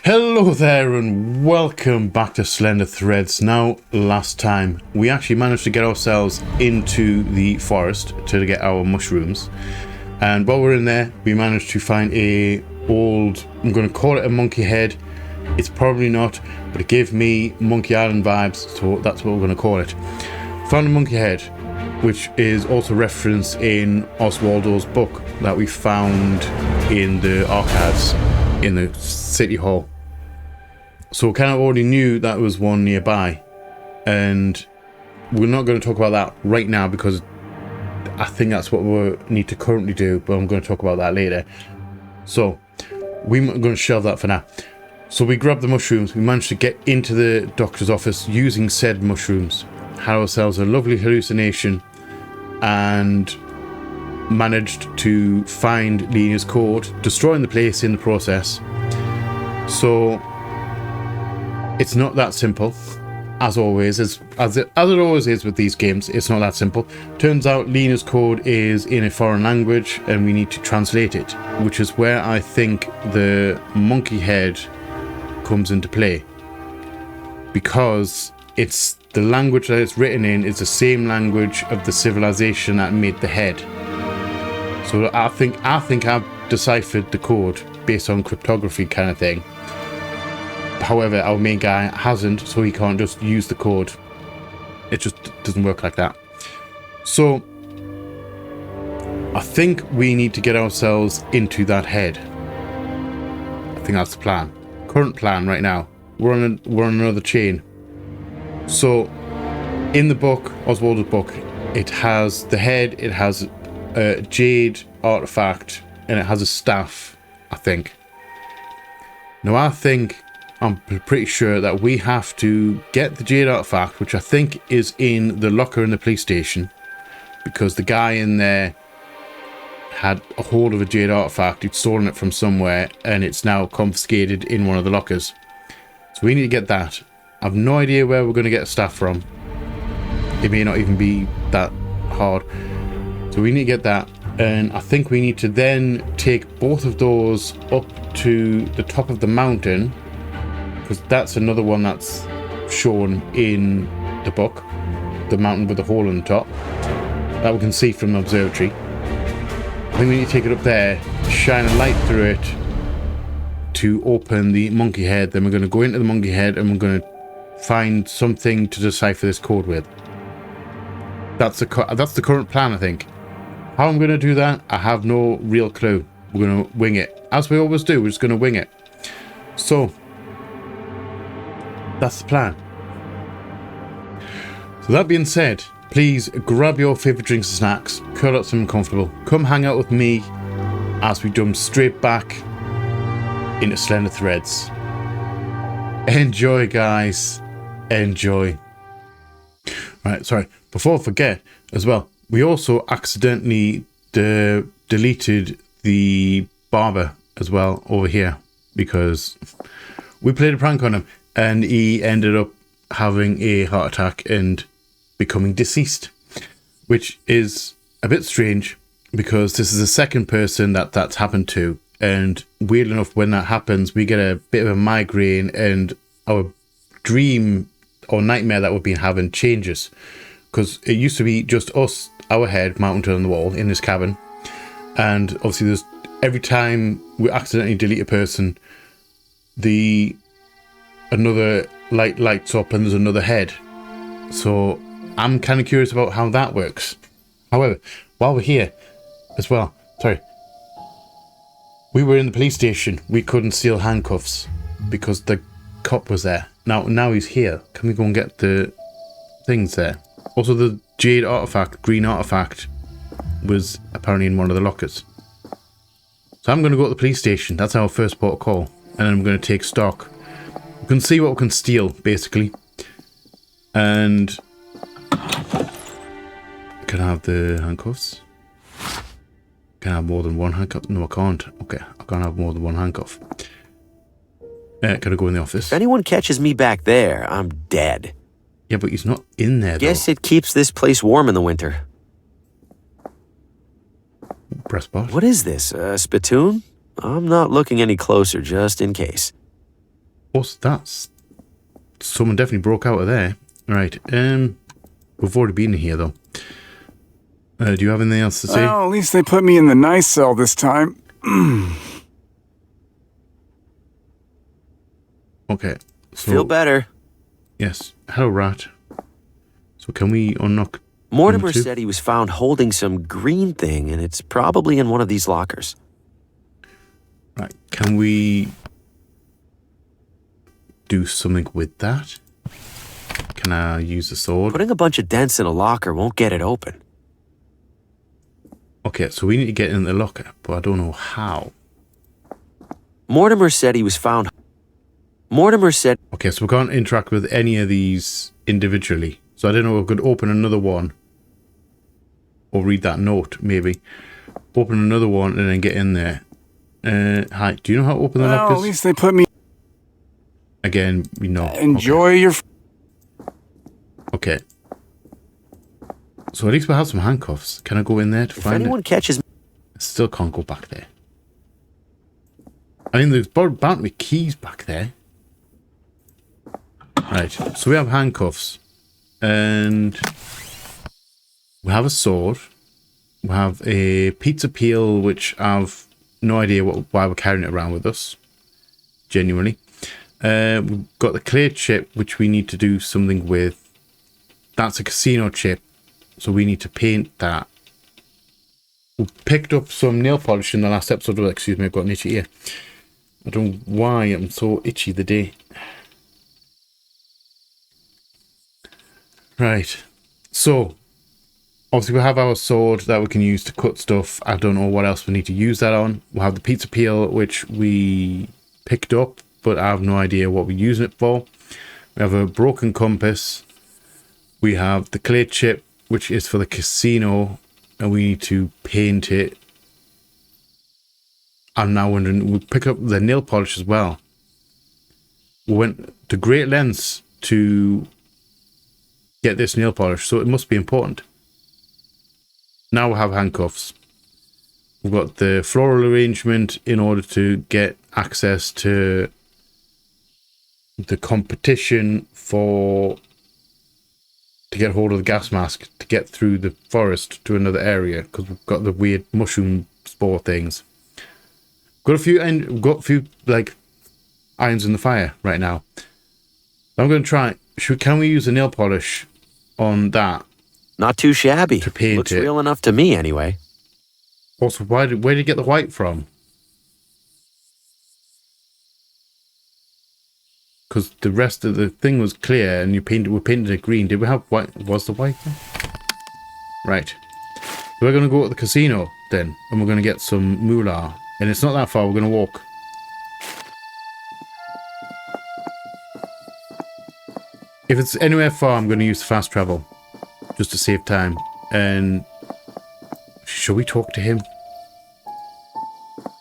Hello there and welcome back to Slender Threads. Now, last time we actually managed to get ourselves into the forest to get our mushrooms, and while we're in there we managed to find a old, I'm going to call it a monkey head. It's probably not, but it gave me Monkey Island vibes, so that's what we're going to call it. Found a monkey head, which is also referenced in Oswaldo's book that we found in the archives in the city hall. So kind of already knew that was one nearby, and we're not going to talk about that right now because I think that's what we need to currently do, but I'm going to talk about that later. So we're going to shelve that for now. So we grabbed the mushrooms. We managed to get into the doctor's office using said mushrooms, had ourselves a lovely hallucination, and managed to find Lena's code, destroying the place in the process. So it's not that simple, as always, as it always is with these games. It's not that simple. Turns out Lena's code is in a foreign language and we need to translate it, which is where I think the monkey head comes into play, because it's the language that it's written in is the same language of the civilization that made the head. So I think I've deciphered the code based on cryptography kind of thing. However, our main guy hasn't, so he can't just use the code. It just doesn't work like that. So I think we need to get ourselves into that head. I think that's the plan. Current plan right now. We're on another chain. So in the book, Oswaldo's book, it has the head, it has a jade artifact, and it has a staff, I think. Now I'm pretty sure that we have to get the jade artifact, which I think is in the locker in the police station, because the guy in there had a hold of a jade artifact. He'd stolen it from somewhere and it's now confiscated in one of the lockers. So we need to get that. I have no idea where we're going to get staff from. It may not even be that hard. So we need to get that, and I think we need to then take both of those up to the top of the mountain, because that's another one that's shown in the book, the mountain with the hole in the top that we can see from the observatory. I think we need to take it up there, shine a light through it to open the monkey head. Then we're going to go into the monkey head and we're going to find something to decipher this code with. That's the current plan, I think. How I'm going to do that, I have no real clue. We're going to wing it, as we always do. We're just going to wing it. So that's the plan. So that being said, please grab your favourite drinks and snacks, curl up something comfortable, come hang out with me as we jump straight back into Slender Threads. Enjoy, guys. Enjoy. Right, sorry. Before I forget as well, we also accidentally deleted the barber as well over here, because we played a prank on him and he ended up having a heart attack and becoming deceased, which is a bit strange because this is the second person that's happened to, and weird enough, when that happens we get a bit of a migraine and our dream or nightmare that we've been having changes, because it used to be just us, our head mounted on the wall in this cabin, and obviously there's every time we accidentally delete a person, another light lights up and there's another head. So I'm kind of curious about how that works. However, while we're here as well, we were in the police station. We couldn't steal handcuffs because the cop was there. Now he's here. Can we go and get the things there? Also, the jade artifact, green artifact, was apparently in one of the lockers. So I'm going to go to the police station. That's our first port of call. And then I'm going to take stock. We can see what we can steal, basically. And can I have the handcuffs? Can I have more than one handcuff? No, I can't. Okay, I can't have more than one handcuff. Can I go in the office? If anyone catches me back there, I'm dead. Yeah, but he's not in there, though. Guess it keeps this place warm in the winter. Press bot. What is this, a spittoon? I'm not looking any closer, just in case. Also, that's... Someone definitely broke out of there. Right, we've already been in here, though. Do you have anything else to say? Well, at least they put me in the nice cell this time. Okay. So, Feel better. yes. Hello, rat. So can we unlock... Mortimer number 2? said he was found holding some green thing, and it's probably in one of these lockers. Right. Can we do something with that? Can I use the sword? Putting a bunch of dents in a locker won't get it open. Okay, so we need to get in the locker, but I don't know how. Mortimer said he was found... Mortimer said... Okay, so we can't interact with any of these individually. So I don't know if we could open another one. Or read that note, maybe. Open another one and then get in there. Hi, do you know how to open the Well, lockers? at least they put me... Again, we know. Enjoy your... Okay. So at least we have some handcuffs. Can I go in there to If find anyone it? catches... I still can't go back there. I mean, there's bound to be keys back there. Right, so we have handcuffs. And we have a sword. We have a pizza peel, which I've no idea why we're carrying it around with us. Genuinely. We've got the clear chip, which we need to do something with. That's a casino chip, so we need to paint that. We picked up some nail polish in the last episode. Excuse me, I've got an itchy ear. I don't know why I'm so itchy the day. Right, so obviously we have our sword that we can use to cut stuff. I don't know what else we need to use that on. We'll have the pizza peel, which we picked up, but I have no idea what we're using it for. We have a broken compass. We have the clay chip, which is for the casino, and we need to paint it. I'm now wondering, we'll pick up the nail polish as well. We went to great lengths to get this nail polish, so it must be important. Now we have handcuffs. We've got the floral arrangement in order to get access to the competition to get hold of the gas mask to get through the forest to another area, because we've got the weird mushroom spore things. Got a few like irons in the fire right now. I'm going to try. Can we use a nail polish on that? Not too shabby. To paint Looks it. real enough to me, anyway. Also, where did you get the white from? Because the rest of the thing was clear, and we painted it green. Did we have white? Was the white there? Right. We're going to go to the casino then, and we're going to get some moolah. And it's not that far. We're going to walk. If it's anywhere far, I'm going to use fast travel, just to save time. And shall we talk to him?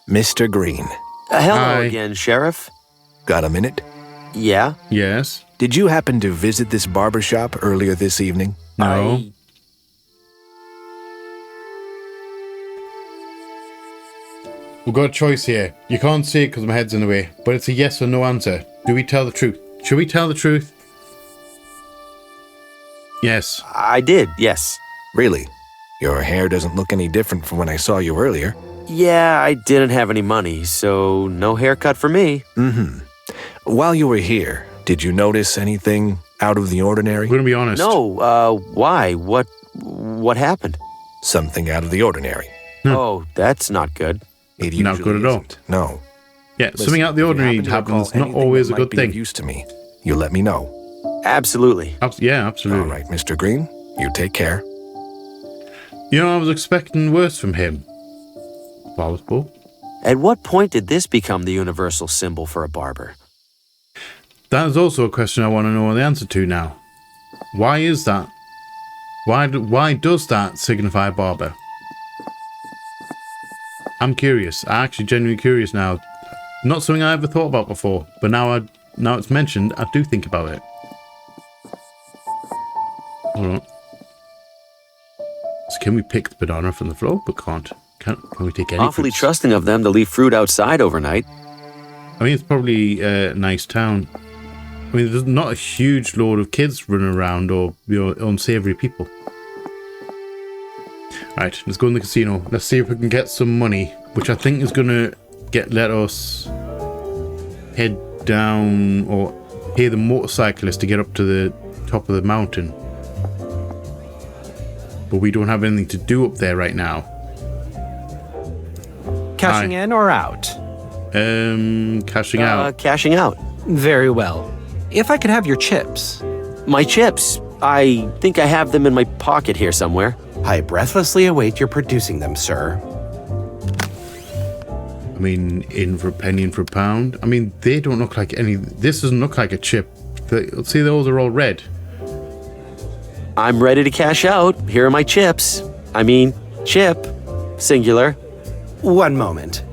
Mr. Green, Hello Hi. again, Sheriff. got a minute? Yeah? Yes. Did you happen to visit this barber shop earlier this evening? No. We've got a choice here. You can't say it because my head's in the way, but it's a yes or no answer. Do we tell the truth? Should we tell the truth? Yes. I did, yes. Really? Your hair doesn't look any different from when I saw you earlier. Yeah, I didn't have any money, so no haircut for me. Mm-hmm. While you were here, did you notice anything out of the ordinary? We're going to be honest. No, why? What happened? Something out of the ordinary. Oh, that's not good. It Not good usually at all. isn't. No. Yeah, Listen, something out of the if you ordinary happen to recall happens. Not anything always that a good might be of thing. use to me, you let me know. Absolutely. Yeah, absolutely. All right, Mr. Green, you take care. You know, I was expecting worse from him. Plausible. At what point did this become the universal symbol for a barber? That is also a question I want to know the answer to now. Why is that? Why does that signify barber? I'm curious. I'm actually genuinely curious now. Not something I ever thought about before, but now it's mentioned, I do think about it. Hold on. So can we pick the banana from the floor? But can't. Can we take any Awfully fruits? trusting of them to leave fruit outside overnight. I mean, it's probably a nice town. I mean, there's not a huge load of kids running around or, you know, unsavory people. Right, let's go in the casino. Let's see if we can get some money, which I think is going to let us head down or pay the motorcyclist to get up to the top of the mountain. But we don't have anything to do up there right now. Cashing in or out? Cashing out. Cashing out. Very well. If I could have your chips. My chips. I think I have them in my pocket here somewhere. I breathlessly await your producing them, sir. I mean, in for a penny, in for a pound. I mean, they don't look like any... This doesn't look like a chip. See, those are all red. I'm ready to cash out. Here are my chips. I mean, chip. Singular. One moment.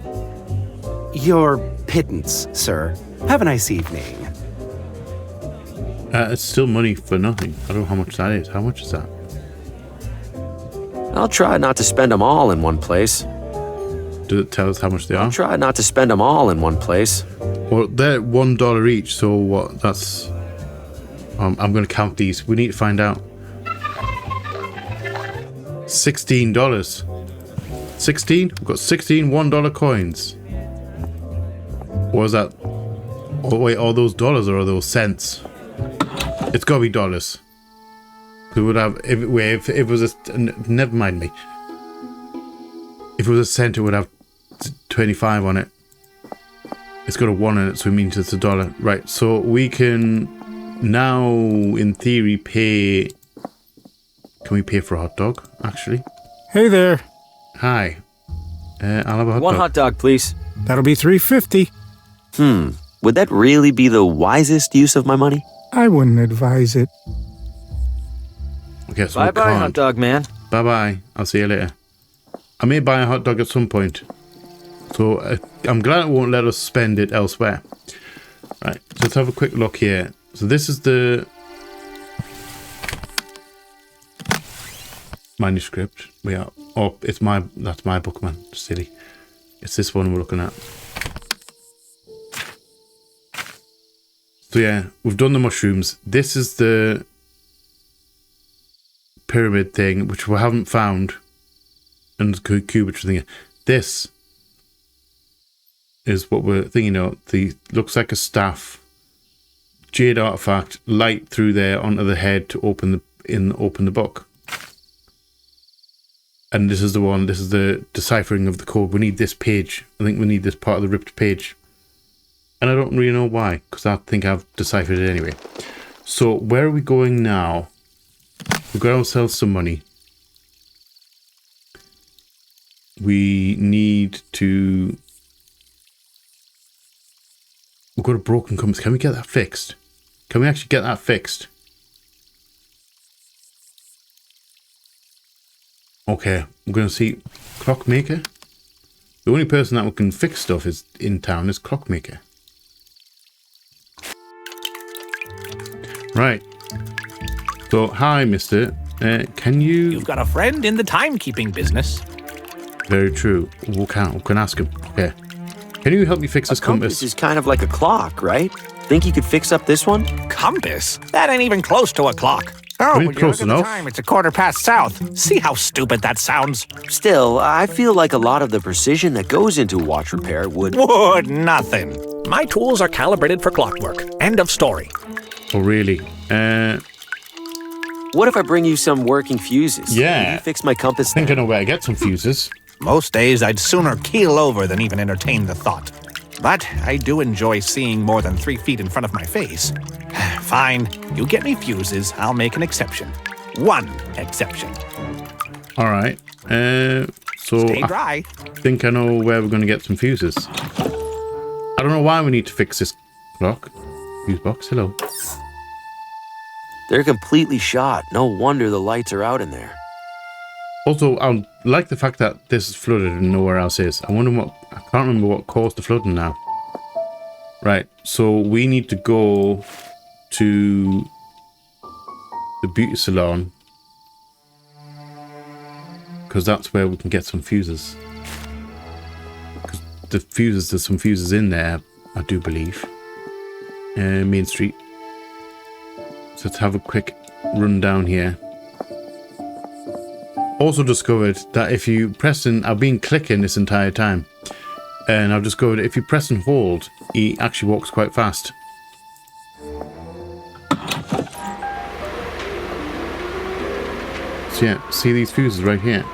Your pittance, sir. Have a nice evening. It's still money for nothing. I don't know how much that is. How much is that? I'll try not to spend them all in one place. Does it tell us how much they are? I'll try not to spend them all in one place. Well, they're $1 each, so what? That's... I'm going to count these. We need to find out. $16. 16? We've got 16 $1 coins. What was that? Oh, wait, are those dollars or are those cents? It's got to be dollars. We would have... If it was a... Never mind me. If it was a cent, it would have 25 on it. It's got a 1 in it, so it means it's $1. Right, so we can now, in theory, pay... Can we pay for a hot dog, actually? Hey there. Hi. I'll have a hot One dog. hot dog, please. That'll be $3.50. Would that really be the wisest use of my money? I wouldn't advise it. Okay, so we Bye-bye, hot can't. dog man. Bye-bye. I'll see you later. I may buy a hot dog at some point. So I'm glad it won't let us spend it elsewhere. Right, so let's have a quick look here. So this is the manuscript. We are... Oh, it's my... That's my book, man. Silly. It's this one we're looking at. So yeah, we've done the mushrooms. This is the pyramid thing, which we haven't found. And the cubic thing. This is what we're thinking of. The looks like a staff. Jade artifact. Light through there onto the head to open the book. And this is the one. This is the deciphering of the code. We need this page. I think we need this part of the ripped page. And I don't really know why, because I think I've deciphered it anyway. So where are we going now? We've got ourselves some money. We need to... We've got a broken compass. Can we get that fixed? Can we actually get that fixed? Okay, we're going to see Clockmaker. The only person that can fix stuff in town is Clockmaker. Right. So, hi, mister. Can you... You've got a friend in the timekeeping business. Very true. We can ask him. Okay. Can you help me fix this compass? This is kind of like a clock, right? Think you could fix up this one? Compass? That ain't even close to a clock. Oh, mean, when you close look at the enough. time, it's 1/4 south. See how stupid that sounds? Still, I feel like a lot of the precision that goes into watch repair would... Would nothing. My tools are calibrated for clockwork. End of story. Oh, really? What if I bring you some working fuses? Yeah. Will you fix my compass I think I then? know where to get some fuses. Most days, I'd sooner keel over than even entertain the thought. But I do enjoy seeing more than 3 feet in front of my face. Fine. You get me fuses, I'll make an exception. One exception. All right. So Stay dry. I think I know where we're going to get some fuses. I don't know why we need to fix this clock. Fuse box, hello. They're completely shot. No wonder the lights are out in there. Also, I like the fact that this is flooded and nowhere else is. I can't remember what caused the flooding now. Right, so we need to go to the beauty salon, because that's where we can get some fuses. Because there's some fuses in there, I do believe. Main Street. So let's have a quick run down here. Also discovered that if you press and I've been clicking this entire time, and I've discovered if you press and hold, he actually walks quite fast. So yeah, see these fuses right here.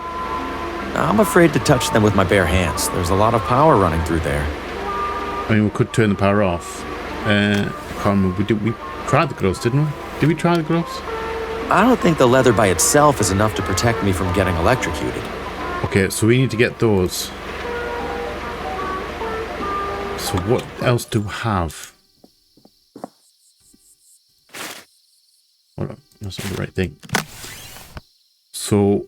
I'm afraid to touch them with my bare hands. There's a lot of power running through there. I mean, we could turn the power off. I can't remember. We tried the gloves, didn't we? Did we try the gloves? I don't think the leather by itself is enough to protect me from getting electrocuted. Okay, so we need to get those. So what else do we have? Hold on, that's not the right thing. So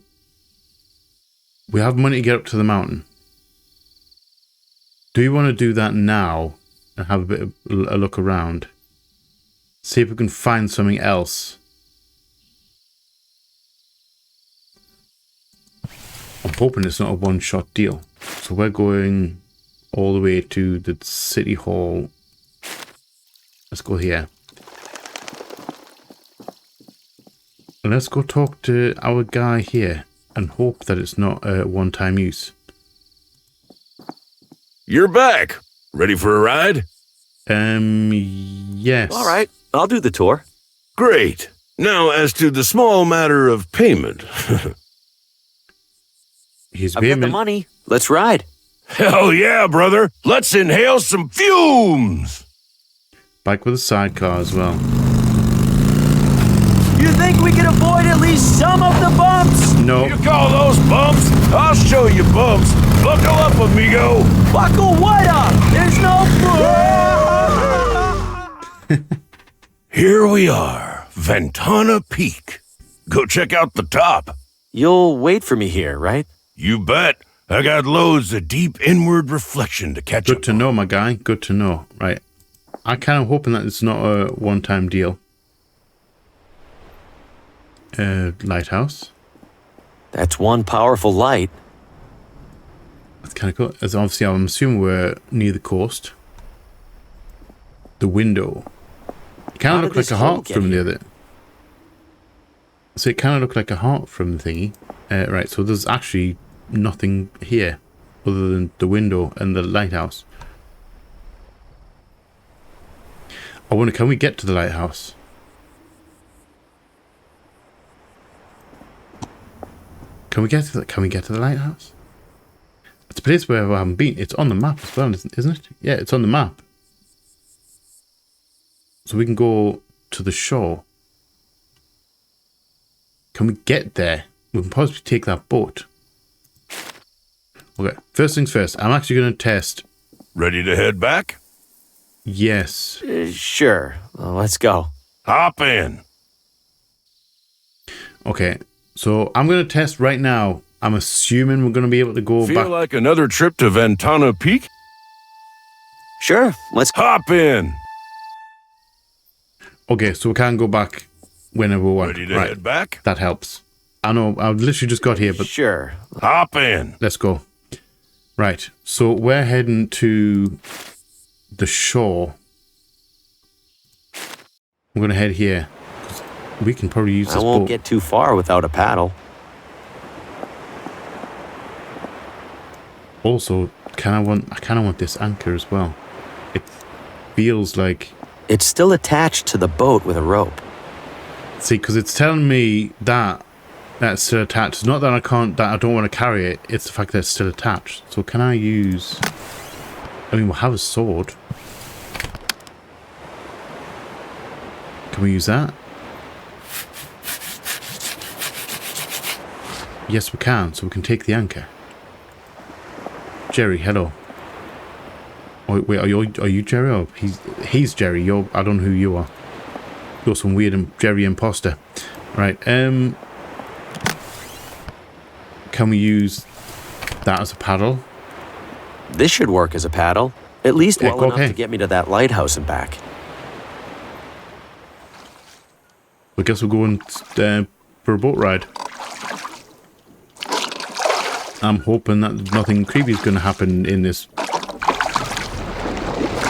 we have money to get up to the mountain. Do you want to do that now and have a bit of a look around? See if we can find something else. I'm hoping it's not a one-shot deal. So we're going all the way to the city hall. Let's go here. And let's go talk to our guy here and hope that it's not a one-time use. You're back. Ready for a ride? Yes. All right, I'll do the tour. Great. Now, as to the small matter of payment. He's I've got the payment. money. Let's ride. Hell yeah, brother. Let's inhale some fumes. Bike with a sidecar as well. You think we can avoid at least some of the bumps? No. You call those bumps? I'll show you bumps. Buckle up, amigo. Buckle what up? There's no... Here we are, Ventana Peak. Go check out the top. You'll wait for me here, right? You bet. I got loads of deep inward reflection to catch up. Good to know, my guy. Good to know. Right. I'm kind of hoping that it's not a one-time deal. Lighthouse. That's one powerful light. That's kind of cool. As obviously, I'm assuming we're near the coast. The window. It kind How of did looked like this a hole heart get from the here? other. So it kind of looked like a heart from the thingy. Right, so there's actually nothing here other than the window and the lighthouse. I wonder, can we get to the lighthouse? Can we get to the lighthouse? It's a place where I haven't been. It's on the map as well, isn't it? Yeah, it's on the map. So we can go to the shore. Can we get there? We can possibly take that boat. Okay, first things first. I'm actually going to test. Ready to head back? Yes. Sure. Well, let's go. Hop in. Okay, so I'm going to test right now. I'm assuming we're going to be able to go Feel back. like another trip to Ventana Peak? Sure. Let's go. Hop in. Okay, so we can go back whenever we want. Ready to Right, head back? that helps. I know, I've literally just got here, but Sure. Hop in. let's go. Right, so we're heading to the shore. I'm going to head here. We can probably use I this won't boat. get too far without a paddle. Also, I kind of want this anchor as well. It feels like, It's still attached to the boat with a rope. see, because it's telling me that that's still attached. It's not that I don't want to carry it. It's the fact that it's still attached. So can I use? I mean, we'll have a sword. Can we use that? Yes, we can. So we can take the anchor. Jerry, hello. Oh, wait, are you Jerry? Oh, he's Jerry. I don't know who you are. You're some weird Jerry imposter. Right. Can we use that as a paddle? This should work as a paddle. At least Yeah, well enough okay. to get me to that lighthouse and back. I guess we're going for a boat ride. I'm hoping that nothing creepy is going to happen in this.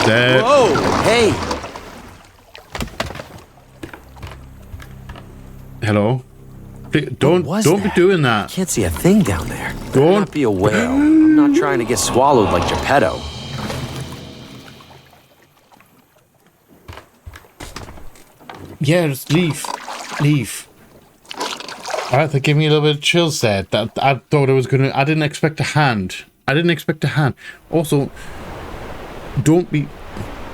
There. Whoa! Hey! Hello. Please, don't was be that? doing that. Can't see a thing down there. Don't- Better not be a whale. I'm not trying to get swallowed like Geppetto. Yeah, just leave. Leave. Alright, that gave me a little bit of chills there. That I thought it was gonna. I didn't expect a hand. I didn't expect a hand. Also, don't be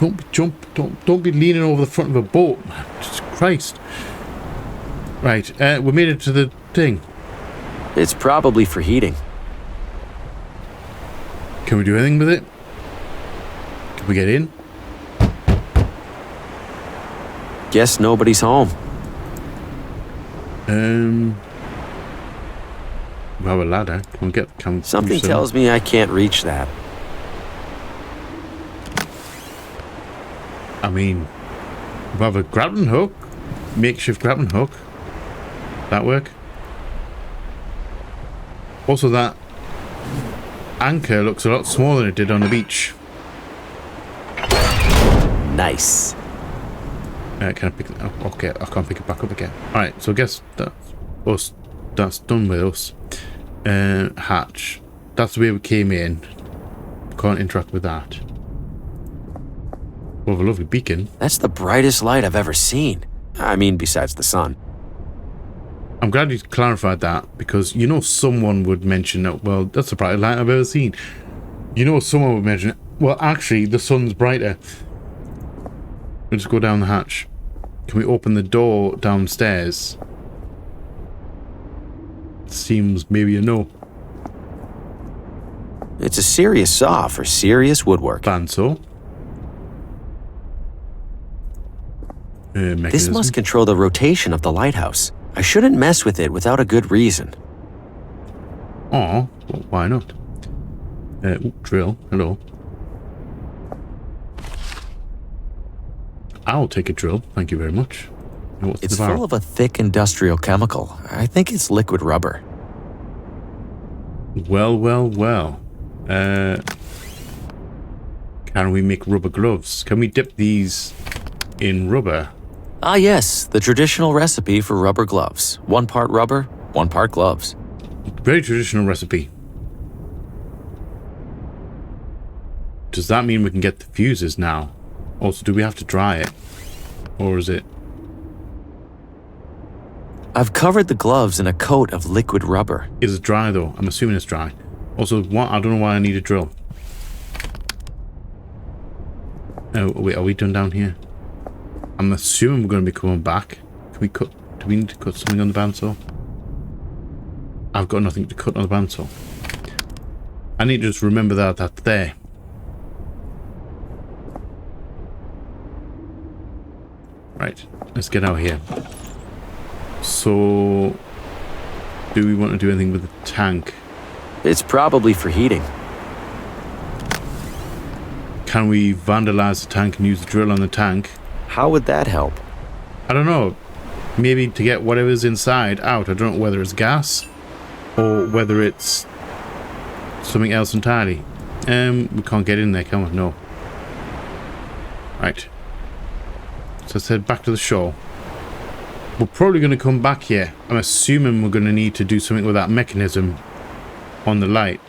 leaning over the front of a boat, man. Jesus Christ. Right, we made it to the thing. It's probably for heating. Can we do anything with it? Can we get in? Guess nobody's home. We have a ladder. Can we get? Something tells me I can't reach that. I mean, we have a grappling hook, makeshift grappling hook. That work? Also, that anchor looks a lot smaller than it did on the beach. Nice. Can I pick it up? Okay, I can't pick it back up again. Alright, so I guess that's us. That's done with us. Hatch. That's the way we came in. Can't interact with that. We have a lovely beacon. That's the brightest light I've ever seen. I mean, besides the sun. I'm glad you clarified that, because you know someone would mention that, well, that's the brightest light I've ever seen. You know someone would mention, well, actually, the sun's brighter. Let's go down the hatch. Can we open the door downstairs? Seems maybe a no. It's a serious saw for serious woodwork. Bandsaw. This Mechanism. must control the rotation of the lighthouse. I shouldn't mess with it without a good reason. Oh, well, why not? Drill. Hello. I'll take a drill. Thank you very much. What's It's the barrel? full of a thick industrial chemical. I think it's liquid rubber. Well, well, well. Can we make rubber gloves? Can we dip these in rubber? Ah yes, the traditional recipe for rubber gloves. 1 part rubber, 1 part gloves. Very traditional recipe. Does that mean we can get the fuses now? Also, do we have to dry it? Or is it... I've covered the gloves in a coat of liquid rubber. Is it dry though? I'm assuming it's dry. Also, what? I don't know why I need a drill. Oh, wait, are we done down here? I'm assuming we're going to be coming back. Can we cut? Do we need to cut something on the bandsaw? I've got nothing to cut on the bandsaw. I need to just remember that that's there. Right, let's get out here. So, do we want to do anything with the tank? It's probably for heating. Can we vandalize the tank and use the drill on the tank? How would that help? I don't know. Maybe to get whatever's inside out. I don't know whether it's gas or whether it's something else entirely. We can't get in there, can we? No. Right. So let's head back to the shore. We're probably going to come back here. I'm assuming we're going to need to do something with that mechanism on the light.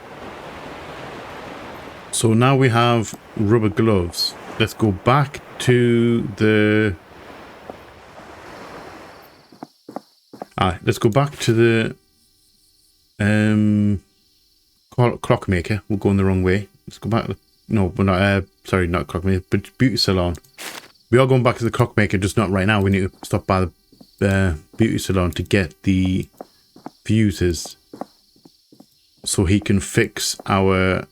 So now we have rubber gloves. Let's go back to the... let's go back to the clockmaker. We're going the wrong way. Let's go back to the... No, we're not... sorry, not clockmaker, but beauty salon. We are going back to the clockmaker, just not right now. We need to stop by the beauty salon to get the fuses so he can fix our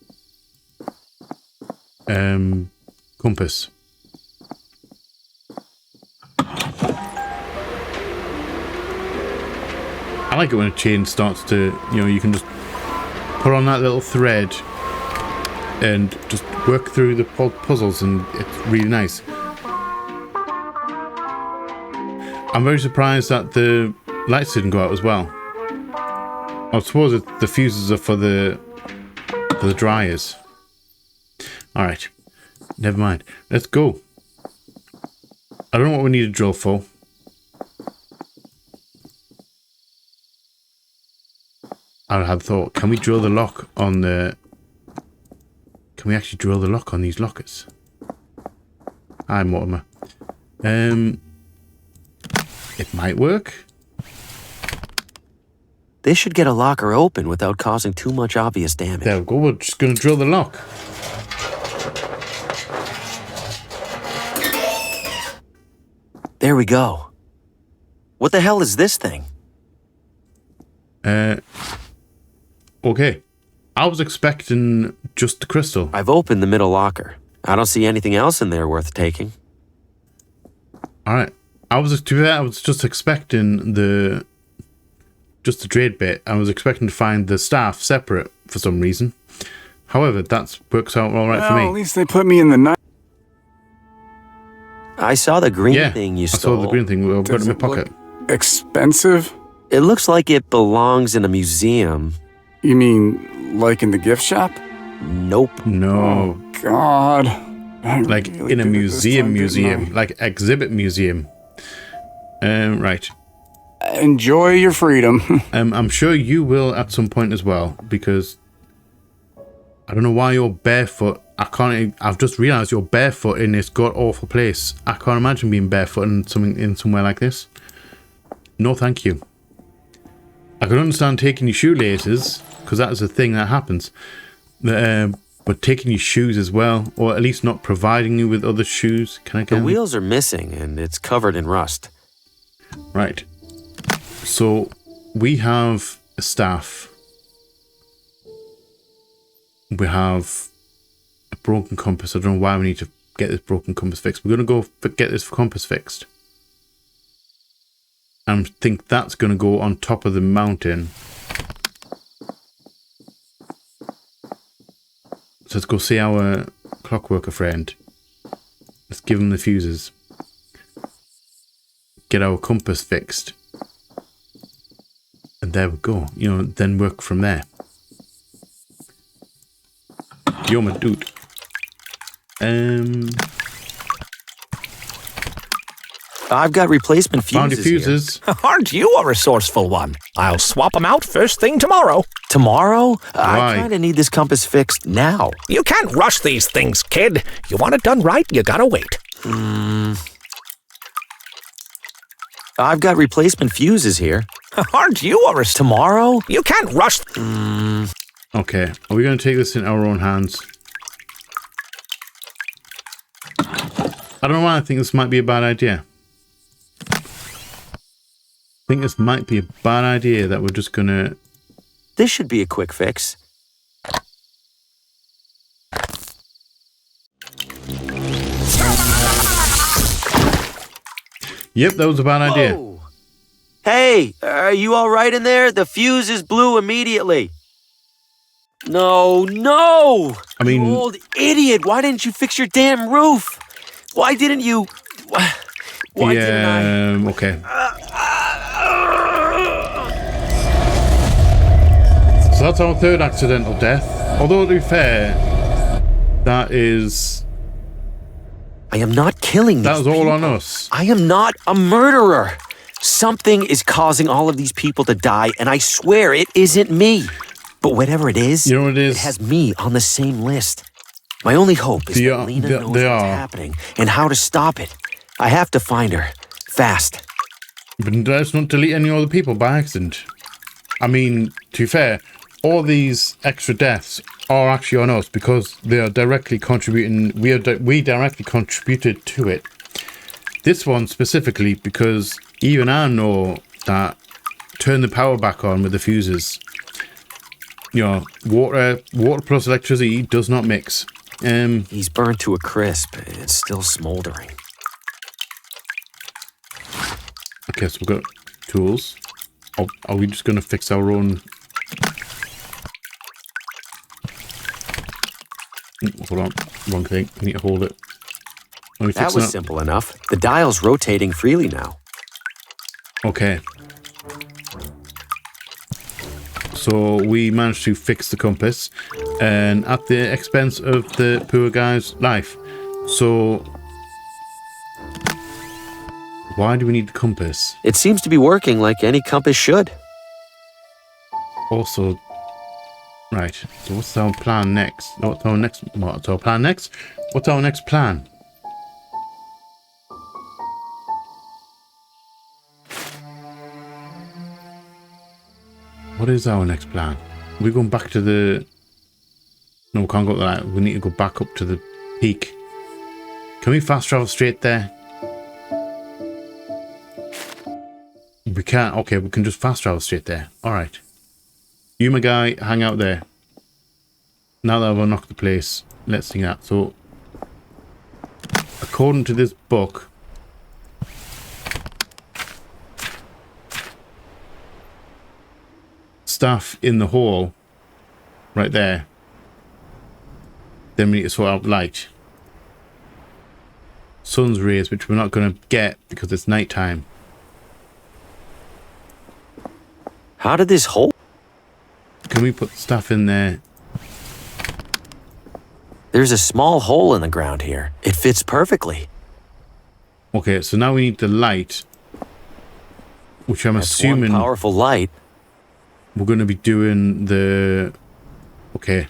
compass. I like it when a chain starts to, you know, you can just put on that little thread and just work through the puzzles, and it's really nice. I'm very surprised that the lights didn't go out as well. I suppose the fuses are for the dryers. Alright. Never mind. Let's go. I don't know what we need a drill for. I had thought, can we drill the lock on the... Can we actually drill the lock on these lockers? Hi, Mortimer. It might work. This should get a locker open without causing too much obvious damage. There we go. We're just going to drill the lock. There we go. What the hell is this thing? Okay. I was expecting just the crystal. I've opened the middle locker. I don't see anything else in there worth taking. Alright. I was just expecting the trade bit. I was expecting to find the staff separate for some reason. However, that works out alright for me. At least they put me in the night. I saw the green thing you stole. I saw the green thing. I've got it in my pocket. Expensive? It looks like it belongs in a museum. You mean like in the gift shop? Nope. No. Oh, God. Like in a museum. Like exhibit museum. Right. Enjoy your freedom. I'm sure you will at some point as well, because I don't know why you're barefoot. I've just realised you're barefoot in this god-awful place. I can't imagine being barefoot in somewhere like this. No, thank you. I can understand taking your shoelaces, because that is a thing that happens. But taking your shoes as well, or at least not providing you with other shoes. Can I get The wheels are missing, and it's covered in rust. Right. So, we have a staff. We have a broken compass. I don't know why we need to get this broken compass fixed. We're going to go get this compass fixed. And I think that's going to go on top of the mountain. So let's go see our clockworker friend. Let's give him the fuses. Get our compass fixed. And there we go. You know, then work from there. Yo, my dude. I've got replacement fuses. Found your fuses. Aren't you a resourceful one? I'll swap them out first thing tomorrow. Tomorrow? Why? I kind of need this compass fixed now. You can't rush these things, kid. You want it done right, you gotta wait. I've got replacement fuses here. Aren't you a Tomorrow? You can't rush. Okay. Are we going to take this in our own hands? I don't know why I think this might be a bad idea. I think this might be a bad idea that we're just going to... This should be a quick fix. Yep, that was a bad idea. Whoa. Hey, are you all right in there? The fuses blew immediately. No. I mean... You old idiot. Why didn't you fix your damn roof? Why didn't you... Why didn't I... Okay. So that's our third accidental death. Although, to be fair, that is... I am not killing these That was all people. on us. I am not a murderer. Something is causing all of these people to die, and I swear it isn't me. But whatever it is, You know what it is? it has me on the same list. My only hope is that Lena knows what's happening and how to stop it. I have to find her. Fast. But let's not delete any other people by accident. I mean, to be fair, all these extra deaths are actually on us because they are directly contributing. We directly contributed to it. This one specifically because even I know that turn the power back on with the fuses. You know, water plus electricity does not mix. He's burnt to a crisp. It's still smoldering. Okay, so we've got tools. Are we just going to fix our own... Hold on, wrong thing. We need to hold it. That was simple enough. The dial's rotating freely now. Okay. So we managed to fix the compass, and at the expense of the poor guy's life. So, why do we need the compass? It seems to be working like any compass should. Also, right. So, what's our plan next? What's our plan next? What's our next plan? What is our next plan? We're going back to the... No, we can't go to that. We need to go back up to the peak. Can we fast travel straight there? We can't. Okay, we can just fast travel straight there. Alright. You, my guy, hang out there. Now that I've unlocked the place, let's see that. So, according to this book... Stuff in the hall right there, then we need to sort out light, sun's rays, which we're not going to get because it's nighttime. How did this hole? Can we put stuff in there? There's a small hole in the ground here. It fits perfectly. Okay, so now we need the light, which I'm That's assuming one powerful light. We're going to be doing the... Okay.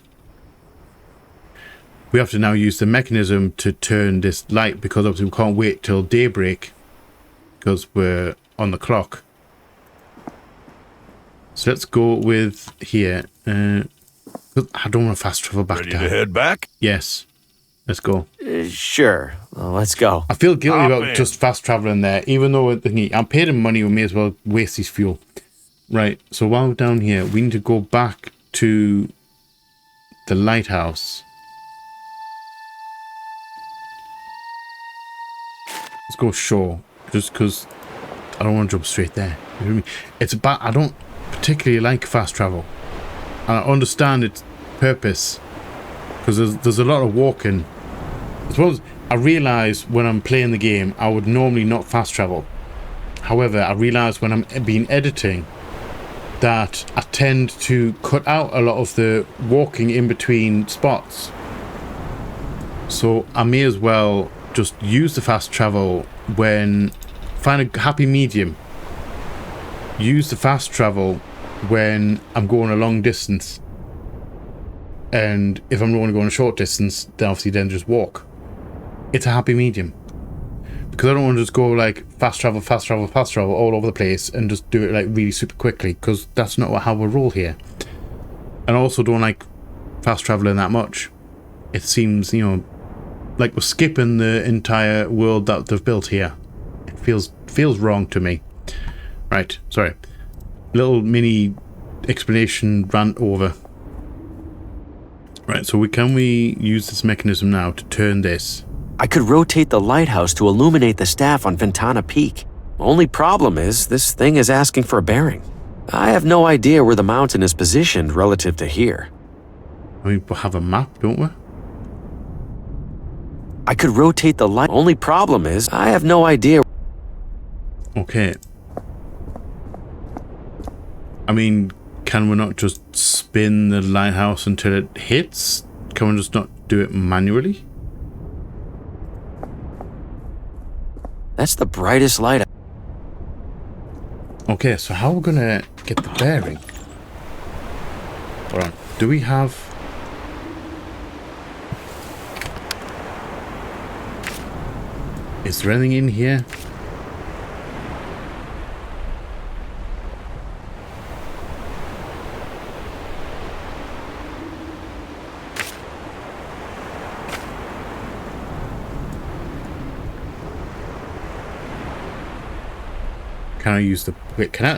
We have to now use the mechanism to turn this light, because obviously we can't wait till daybreak because we're on the clock. So let's go with here. I don't want to fast travel back Ready down. to head back? Yes. Let's go. Sure. Well, let's go. I feel guilty Hop about in. just fast traveling there, even though I'm paid in money, we may as well waste this fuel. Right, so while we're down here, we need to go back to the lighthouse. Let's go shore, just because I don't want to jump straight there. You know what I mean? It's about, I don't particularly like fast travel. And I understand its purpose, because there's a lot of walking. I suppose I realise when I'm playing the game, I would normally not fast travel. However, I realise when I'm editing, that I tend to cut out a lot of the walking in between spots. So I may as well just use the fast travel when... Find a happy medium. Use the fast travel when I'm going a long distance. And if I'm only going a short distance, then obviously then just walk. It's a happy medium. Because I don't want to just go like fast travel all over the place and just do it like really super quickly, because that's not how we roll here. And I also don't like fast traveling that much. It seems, you know, like we're skipping the entire world that they've built here. It feels wrong to me. Right, sorry. Little mini explanation rant over. Right, so can we use this mechanism now to turn this? I could rotate the lighthouse to illuminate the staff on Ventana Peak. Only problem is, this thing is asking for a bearing. I have no idea where the mountain is positioned relative to here. I mean, we have a map, don't we? I could rotate the light. Only problem is, I have no idea. Okay. I mean, can we not just spin the lighthouse until it hits? Can we just not do it manually? That's the brightest light. Okay, so how are we gonna get the bearing? Hold on. Do we have... Is there anything in here? Can I use the... Wait, can I...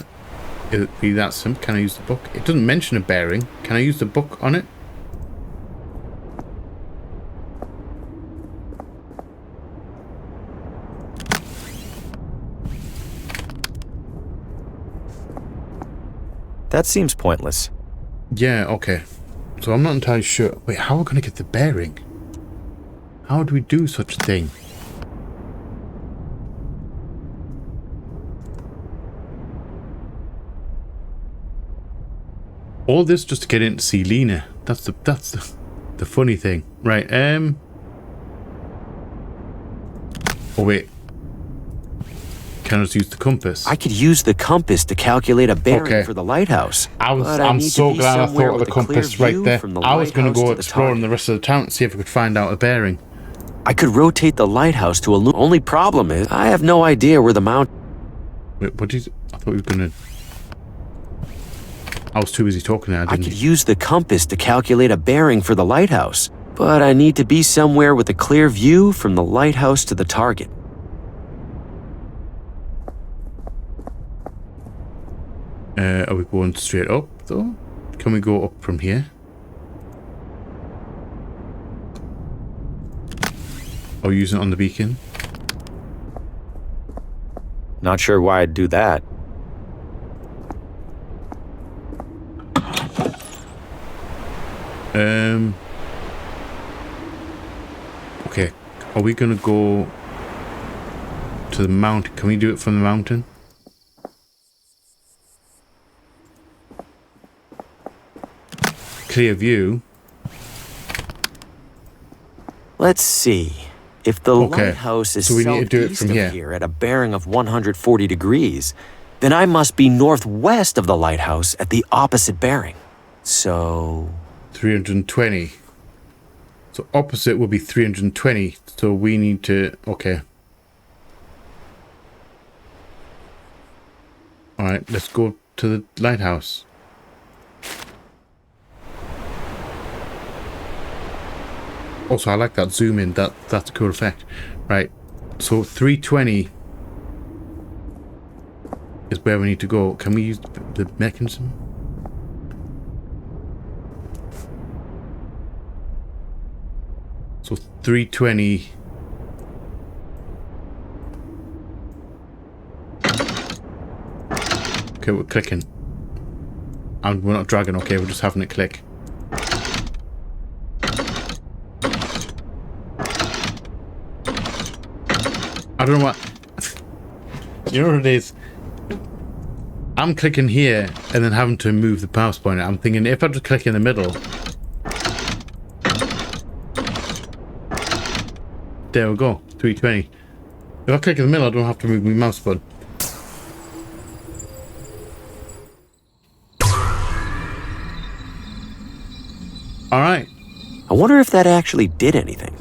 Is it be that simple? Can I use the book? It doesn't mention a bearing. Can I use the book on it? That seems pointless. Yeah, okay. So I'm not entirely sure. Wait, how are we going to get the bearing? How do we do such a thing? All this just to get in to see Lena. That's the funny thing. Right, Oh, wait. Can I just use the compass? I could use the compass to calculate a bearing Okay. for the lighthouse. I'm so glad I thought of the compass right there. I was going to go exploring the rest of the town and see if I could find out a bearing. I could rotate the lighthouse to illuminate. Only problem is, I have no idea where the mountain. Wait, what did you... I thought he was going to... I was too busy talking there, I didn't could use the compass to calculate a bearing for the lighthouse, but I need to be somewhere with a clear view from the lighthouse to the target. Are we going straight up, though? Can we go up from here? Or using it on the beacon? Not sure why I'd do that. Okay. Are we gonna go to the mountain? Can we do it from the mountain? Clear view. Let's see. If the lighthouse is so we need to do it southeast from of here at a bearing of 140 degrees, then I must be northwest of the lighthouse at the opposite bearing. So... 320. So opposite will be 320. So we need to... Okay. Alright, let's go to the lighthouse. Also, I like that zoom in. That's a cool effect. Right. So 320 is where we need to go. Can we use the mechanism? So 320. Okay, we're clicking. And we're not dragging. Okay, we're just having it click. I don't know what... You know what it is? I'm clicking here and then having to move the mouse pointer. I'm thinking if I just click in the middle... There we go. 320. If I click in the middle, I don't have to move my mouse button. Alright. I wonder if that actually did anything.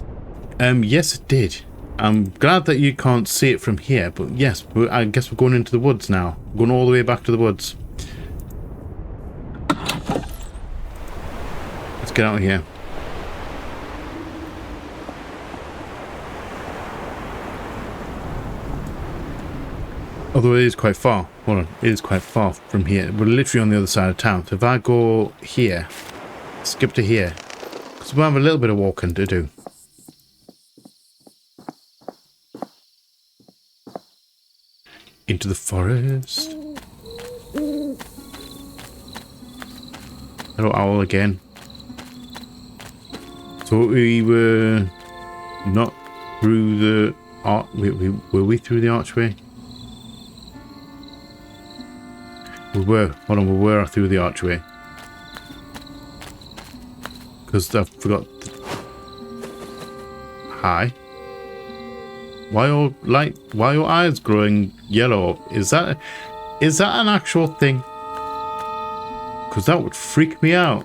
Yes, it did. I'm glad that you can't see it from here, but yes, I guess we're going into the woods now. We're going all the way back to the woods. Let's get out of here. Although it is quite far. Hold on, it is quite far from here. We're literally on the other side of town. So if I go here, skip to here, because we'll have a little bit of walking to do. Into the forest. Hello, owl again. So we were not through the arch. Were we through the archway? We were. Hold on, we were through the archway. Because I forgot. Hi. Why are your eyes growing yellow? Is that an actual thing? Because that would freak me out.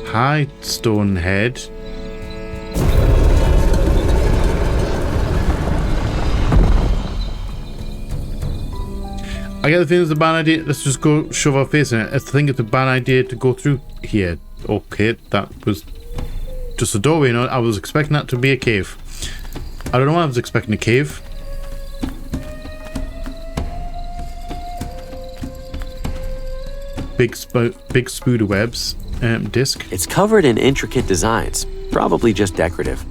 Hi, Stonehead. I get the feeling it's a bad idea. Let's just go shove our face in it. I think it's a bad idea to go through here. Okay, that was just a doorway. No, I was expecting that to be a cave. I don't know why I was expecting a cave. Big spooder webs disc. It's covered in intricate designs, probably just decorative.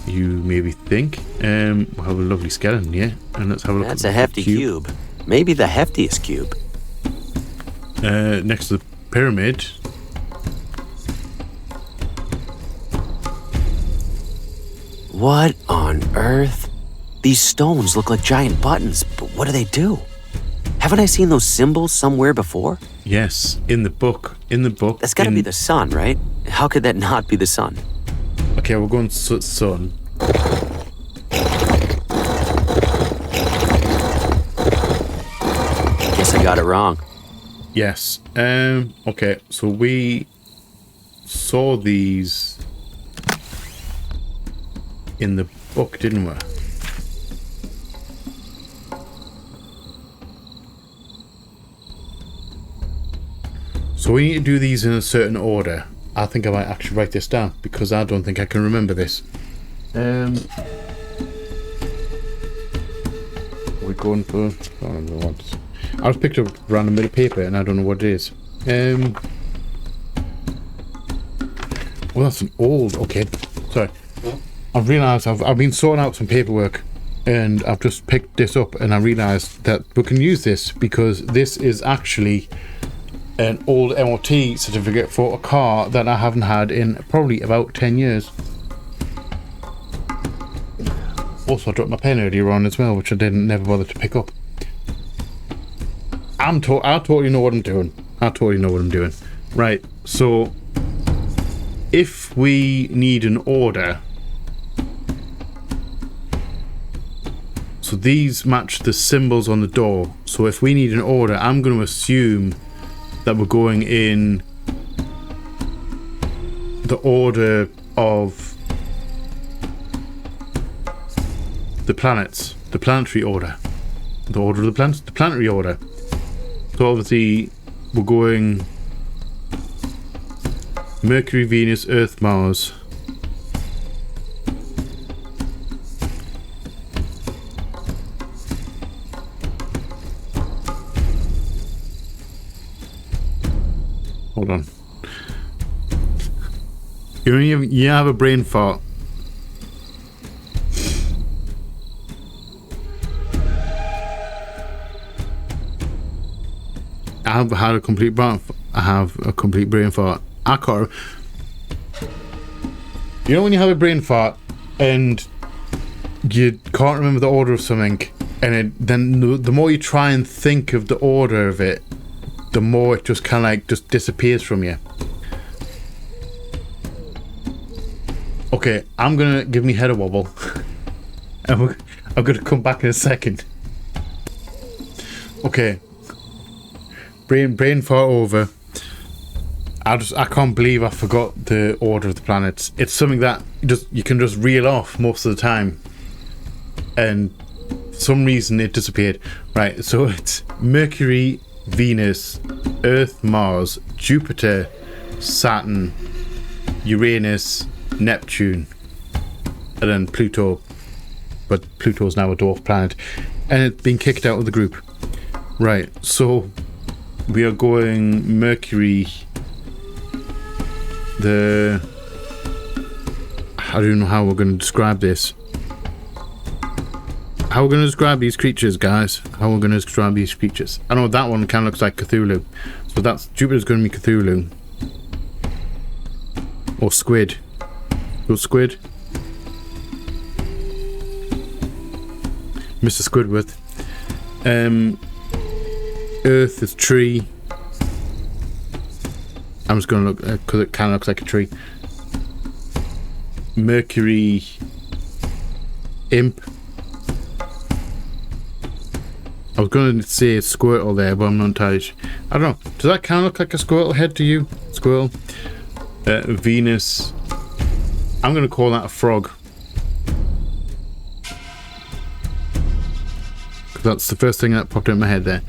You maybe think. We'll have a lovely skeleton, yeah. And let's have a look. That's a hefty cube. Maybe the heftiest cube. Next to the pyramid. What on earth? These stones look like giant buttons, but what do they do? Haven't I seen those symbols somewhere before? Yes, in the book. In the book. That's gotta be the sun, right? How could that not be the sun? Okay, we're going sun. Guess I got it wrong. Yes. Okay, so we saw these in the book, didn't we? So we need to do these in a certain order. I think I might actually write this down because I don't think I can remember this. We're going for... I don't know what. I just picked up a random bit of paper and I don't know what it is. Well, that's an old... Okay, sorry. I've realised I've been sorting out some paperwork and I've just picked this up and I realised that we can use this because this is actually an old MOT certificate for a car that I haven't had in probably about 10 years. Also, I dropped my pen earlier on as well, which I never bothered to pick up. I totally know what I'm doing. I totally know what I'm doing. Right, so if we need an order, so these match the symbols on the door. So if we need an order, I'm going to assume that we're going in the order of the planets, the planetary order. The order of the planets, the planetary order. So obviously we're going Mercury, Venus, Earth, Mars. Hold on. You have a brain fart. I have had a complete brain. I have a complete brain fart. I can't. You know when you have a brain fart and you can't remember the order of something, and then the more you try and think of the order of it, the more it just kind of like just disappears from you. Okay, I'm gonna give me head a wobble. I'm gonna come back in a second. Okay. Brain fart over. I can't believe I forgot the order of the planets. It's something that you can just reel off most of the time, and for some reason it disappeared. Right, so it's Mercury, Venus, Earth, Mars, Jupiter, Saturn, Uranus, Neptune, and then Pluto. But Pluto's now a dwarf planet, and it's been kicked out of the group. Right, so we are going Mercury. I don't know how we're going to describe this. How we're going to describe these creatures, guys. How we're going to describe these creatures. I know that one kind of looks like Cthulhu. So that's Jupiter's going to be Cthulhu. Or squid. Go squid. Mr. Squidward. Earth is tree. I'm just going to look because it kind of looks like a tree. Mercury, imp. I was going to say Squirtle there, but I'm not entirely sure. I don't know. Does that kind of look like a Squirtle head to you? Squirrel. Venus. I'm going to call that a frog. Because that's the first thing that popped in my head there.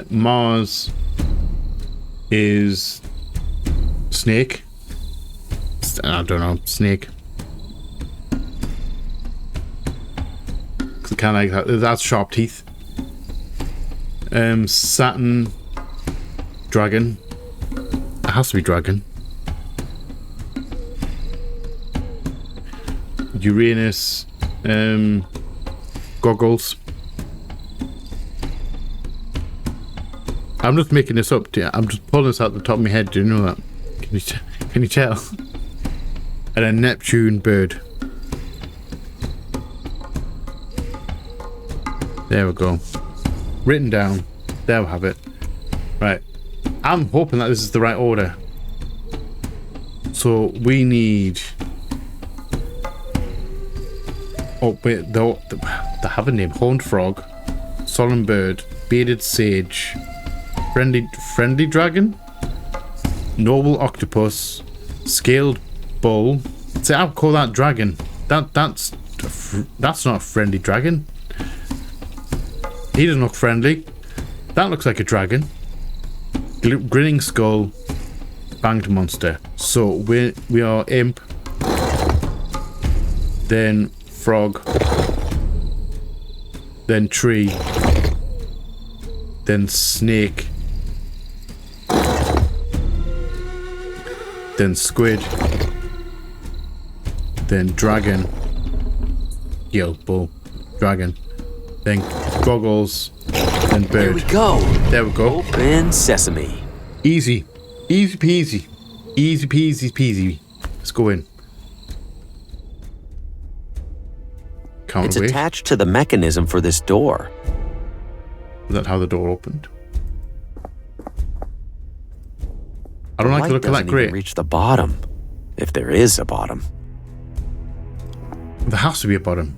Mars is snake. I don't know, snake. Kind of like that. That's sharp teeth. Saturn, dragon. It has to be dragon. Uranus, goggles. I'm just making this up. I'm just pulling this out the top of my head. Do you know that? Can you tell? And a Neptune bird. There we go. Written down. There we have it. Right. I'm hoping that this is the right order. So we need... Oh, wait, they have a name. Horned frog, solemn bird, bearded sage, friendly dragon, noble octopus, scaled bull. See, I'll call that dragon. That's not a friendly dragon. He doesn't look friendly. That looks like a dragon. Grinning skull, banged monster. So we are imp, then frog, then tree, then snake, then squid, then dragon, bull, dragon, then goggles, then bird. There we go. There we go. Open sesame. Easy. Easy peasy. Easy peasy peasy. Let's go in. Can't It's wait. attached to the mechanism for this door. Is that how the door opened? I don't like the light look of that doesn't even grate. reach the bottom, if there is a bottom. There has to be a bottom.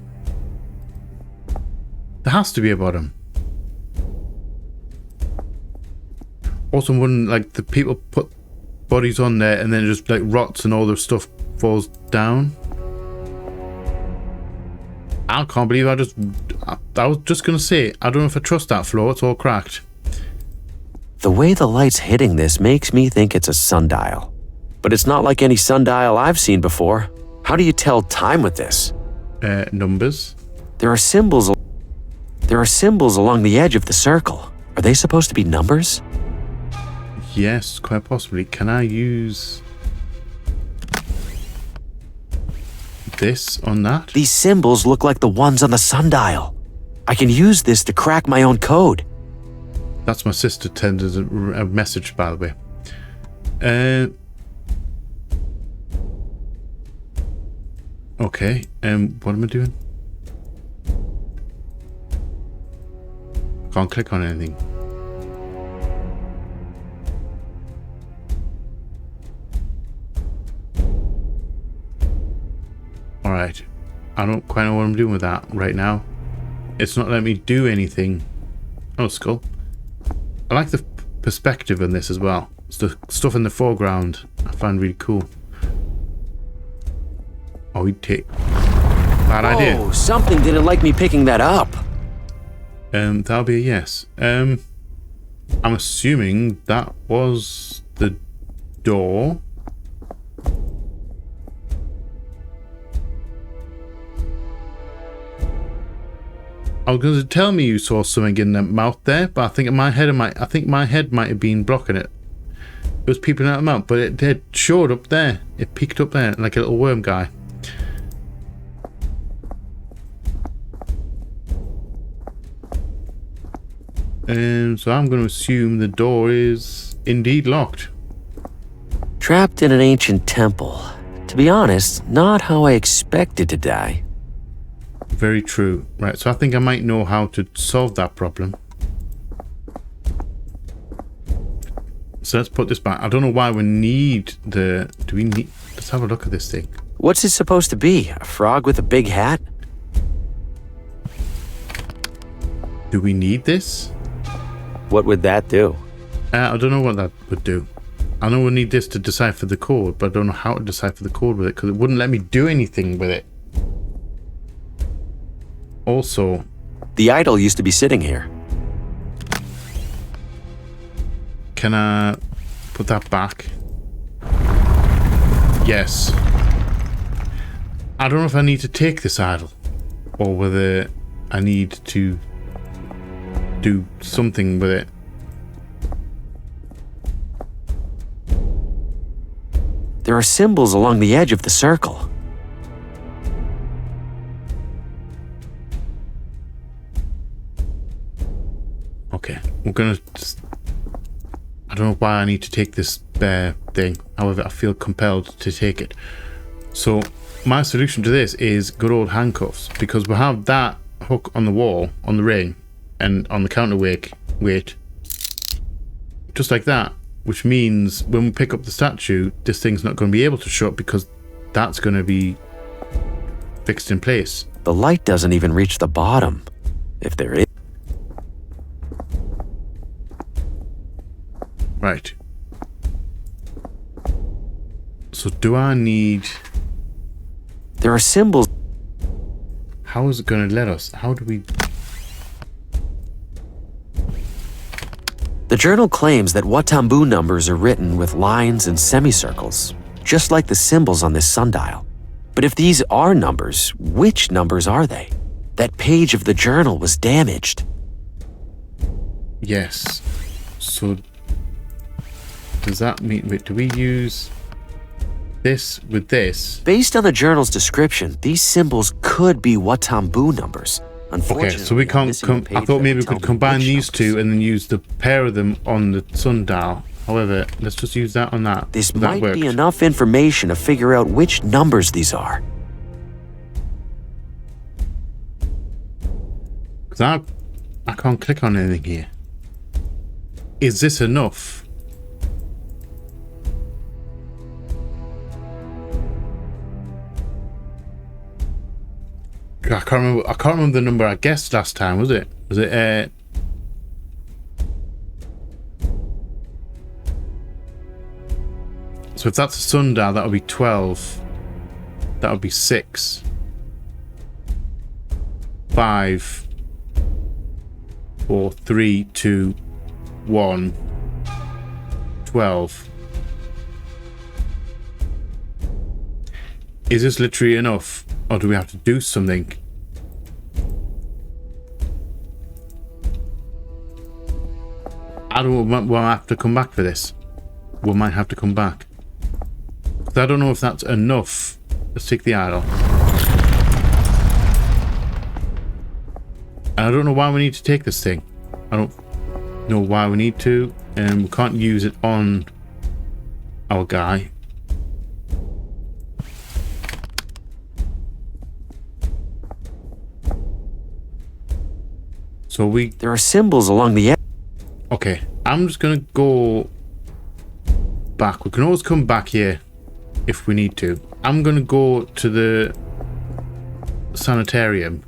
There has to be a bottom. Also, wouldn't like the people put bodies on there and then it just like rots and all their stuff falls down? I can't believe I was just gonna say, I don't know if I trust that floor, it's all cracked. The way the light's hitting this makes me think it's a sundial. But it's not like any sundial I've seen before. How do you tell time with this? Numbers. There are symbols along the edge of the circle. Are they supposed to be numbers? Yes, quite possibly. Can I use this on that? These symbols look like the ones on the sundial. I can use this to crack my own code. That's my sister sending a message, by the way. Okay, what am I doing? Can't click on anything. Alright, I don't quite know what I'm doing with that right now. It's not letting me do anything. Oh, skull. I like the perspective in this as well. It's the stuff in the foreground I find really cool. Oh, we take... Bad idea. Oh, something didn't like me picking that up. That'll be a yes. I'm assuming that was the door. I was going to tell me you saw something in the mouth there, but I think my head might have been blocking it. It was peeping out of the mouth, but it showed up there. It peeked up there like a little worm guy. So I'm going to assume the door is indeed locked. Trapped in an ancient temple. To be honest, not how I expected to die. Very true. Right, so I think I might know how to solve that problem. So let's put this back. I don't know why we need the... Do we need... Let's have a look at this thing. What's it supposed to be? A frog with a big hat? Do we need this? What would that do? I don't know what that would do. I know we need this to decipher the code, but I don't know how to decipher the code with it because it wouldn't let me do anything with it. Also... The idol used to be sitting here. Can I put that back? Yes. I don't know if I need to take this idol or whether I need to do something with it. There are symbols along the edge of the circle. Okay, we're gonna just... I don't know why I need to take this bear thing. However, I feel compelled to take it. So my solution to this is good old handcuffs, because we have that hook on the wall, on the ring, and on the counterweight, just like that. which means when we pick up the statue, this thing's not going to be able to shut because that's going to be fixed in place. The light doesn't even reach the bottom. If there is. Right. So do I need... There are symbols. How is it going to let us? How do we... The journal claims that Watambu numbers are written with lines and semicircles, just like the symbols on this sundial. But if these are numbers, which numbers are they? That page of the journal was damaged. Yes. So does that mean... Wait, do we use this with this? Based on the journal's description, these symbols could be Watambu numbers. Okay, so we can't I thought maybe we could combine these two and then use the pair of them on the sundial. However, let's just use that on that. This might be enough information to figure out which numbers these are. Because I can't click on anything here. Is this enough? I can't remember the number I guessed last time, was it? Was it so if that's a sundial, that would be 12. That would be 6. 5 4 3 2 1 12. Is this literally enough? Or do we have to do something? I don't know. We'll have to come back for this. We might have to come back. I don't know if that's enough. Let's take the idol. And I don't know why we need to take this thing. I don't know why we need to. And we can't use it on our guy. So there are symbols along the edge. Okay, I'm just gonna go back. We can always come back here if we need to. I'm gonna go to the sanitarium.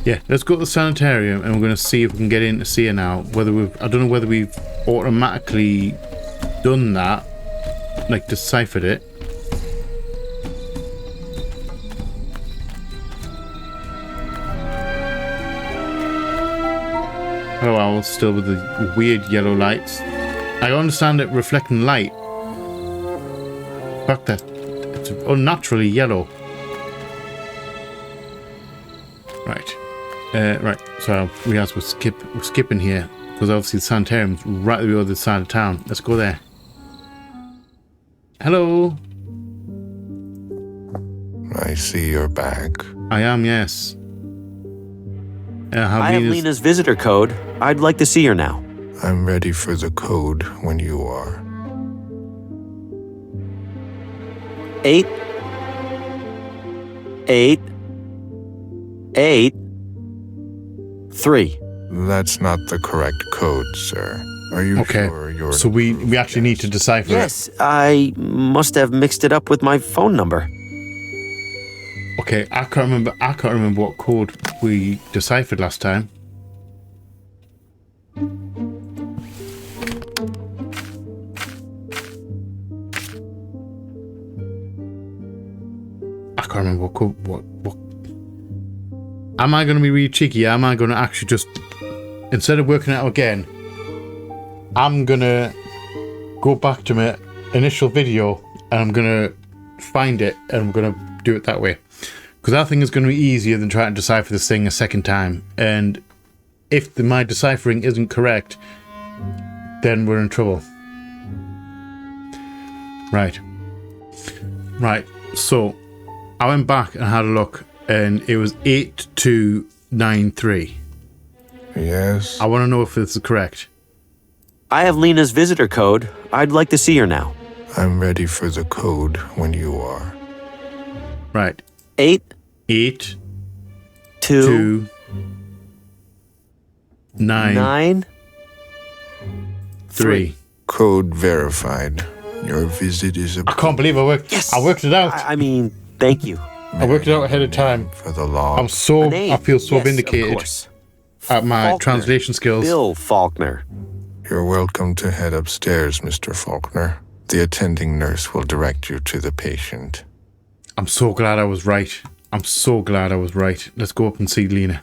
Yeah, let's go to the sanitarium and we're gonna see if we can get in to see her now. I don't know whether we've automatically done that, like deciphered it. Hello, owl, still with the weird yellow lights. I understand it reflecting light. The fact that it's unnaturally yellow. Right. Right. So we have to we're skipping here because obviously the sanitarium's right the other side of town. Let's go there. Hello. I see you're back. I am, yes. I have Lena's visitor code. I'd like to see her now. I'm ready for the code when you are. 8 8 8 3. That's not the correct code, sir. Are you sure you're... So we actually need to decipher it. Yes, I must have mixed it up with my phone number. Okay, I can't remember what code we deciphered last time. I can't remember what code, what. Am I going to be really cheeky? Am I going to actually just, instead of working it out again, I'm going to go back to my initial video and I'm going to find it and I'm going to do it that way. Because I think it's going to be easier than trying to decipher this thing a second time. And if my deciphering isn't correct, then we're in trouble. Right. Right. So I went back and had a look and it was 8293. Yes. I want to know if this is correct. I have Lena's visitor code. I'd like to see her now. I'm ready for the code when you are. Right. 8, 8, 2, 9, 9, 3. Code verified. Your visit is I can't believe I worked. Yes. I worked it out. I mean, thank you. I worked it out ahead of time. for the law. A name. I feel so Yes, of vindicated course. at my Faulkner. translation skills. Bill Faulkner. You're welcome to head upstairs, Mr. Faulkner. The attending nurse will direct you to the patient. I'm so glad I was right. I'm so glad I was right. Let's go up and see Lena.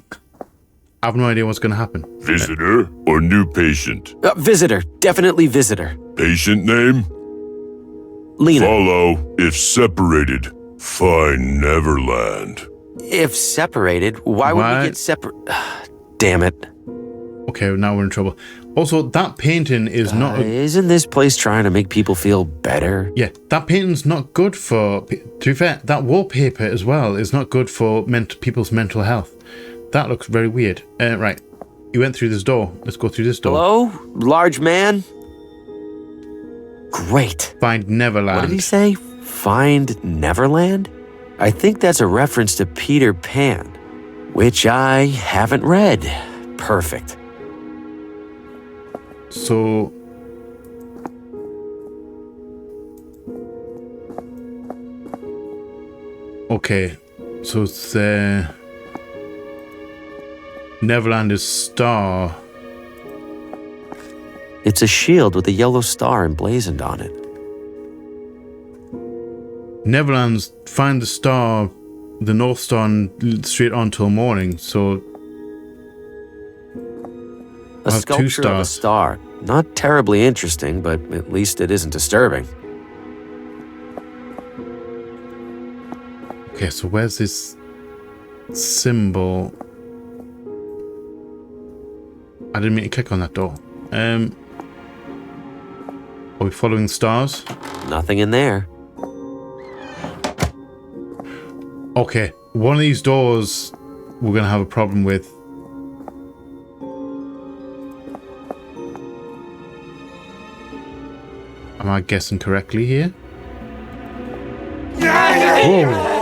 I have no idea what's going to happen. Visitor or new patient? Visitor. Definitely visitor. Patient name? Lena. Follow if separated. Find Neverland. If separated, why would What? we get separate? Damn it. Okay, now we're in trouble. Also, that painting is not... Isn't this place trying to make people feel better? Yeah, that painting's not good for... To be fair, that wallpaper as well is not good for people's mental health. That looks very weird. Right, you went through this door. Let's go through this door. Hello? Large man? Great. Find Neverland. What did he say? Find Neverland? I think that's a reference to Peter Pan, which I haven't read. Perfect. So... Okay, so it's Neverland is star. It's a shield with a yellow star emblazoned on it. Neverland's find the star, the North Star, and straight on till morning. So A I have 2 sculpture of a stars. star. Not terribly interesting, but at least it isn't disturbing. Okay, so where's this symbol? I didn't mean to click on that door. Are we following stars? Nothing in there. Okay, one of these doors we're gonna have a problem with. Am I guessing correctly here? Whoa!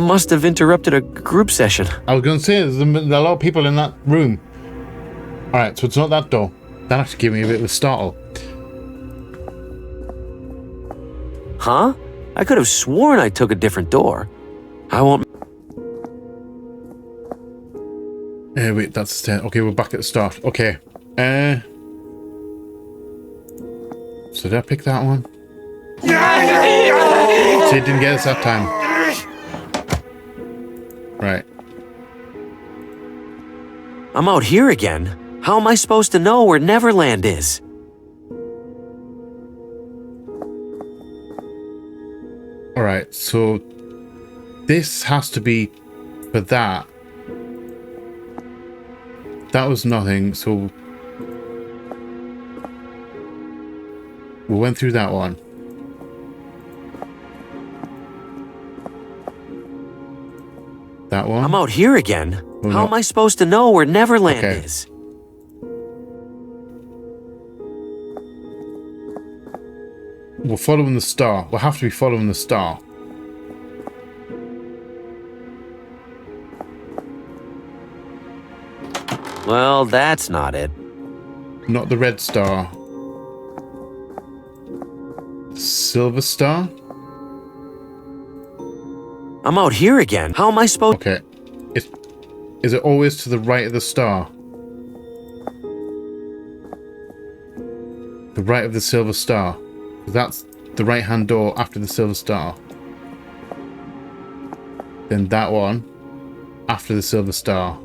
Must have interrupted a group session. I was gonna say there's a lot of people in that room. Alright, so it's not that door. That actually gave me a bit of a startle. Huh? I could have sworn I took a different door. I won't... Wait, that's the stairs. Okay, we're back at the start. Okay. So did I pick that one? See, it didn't get us that time. Right. I'm out here again. How am I supposed to know where Neverland is? Alright, so this has to be for that. That was nothing, so we went through that one. That one. I'm out here again. Oh, How no. am I supposed to know where Neverland Okay. is? We're following the star. We'll have to be following the star. Well, that's not it. Not the red star. Silver star? I'm out here again. How am I supposed... Okay. Is it always to the right of the star? The right of the silver star. That's the right-hand door after the silver star. Then that one after the silver star.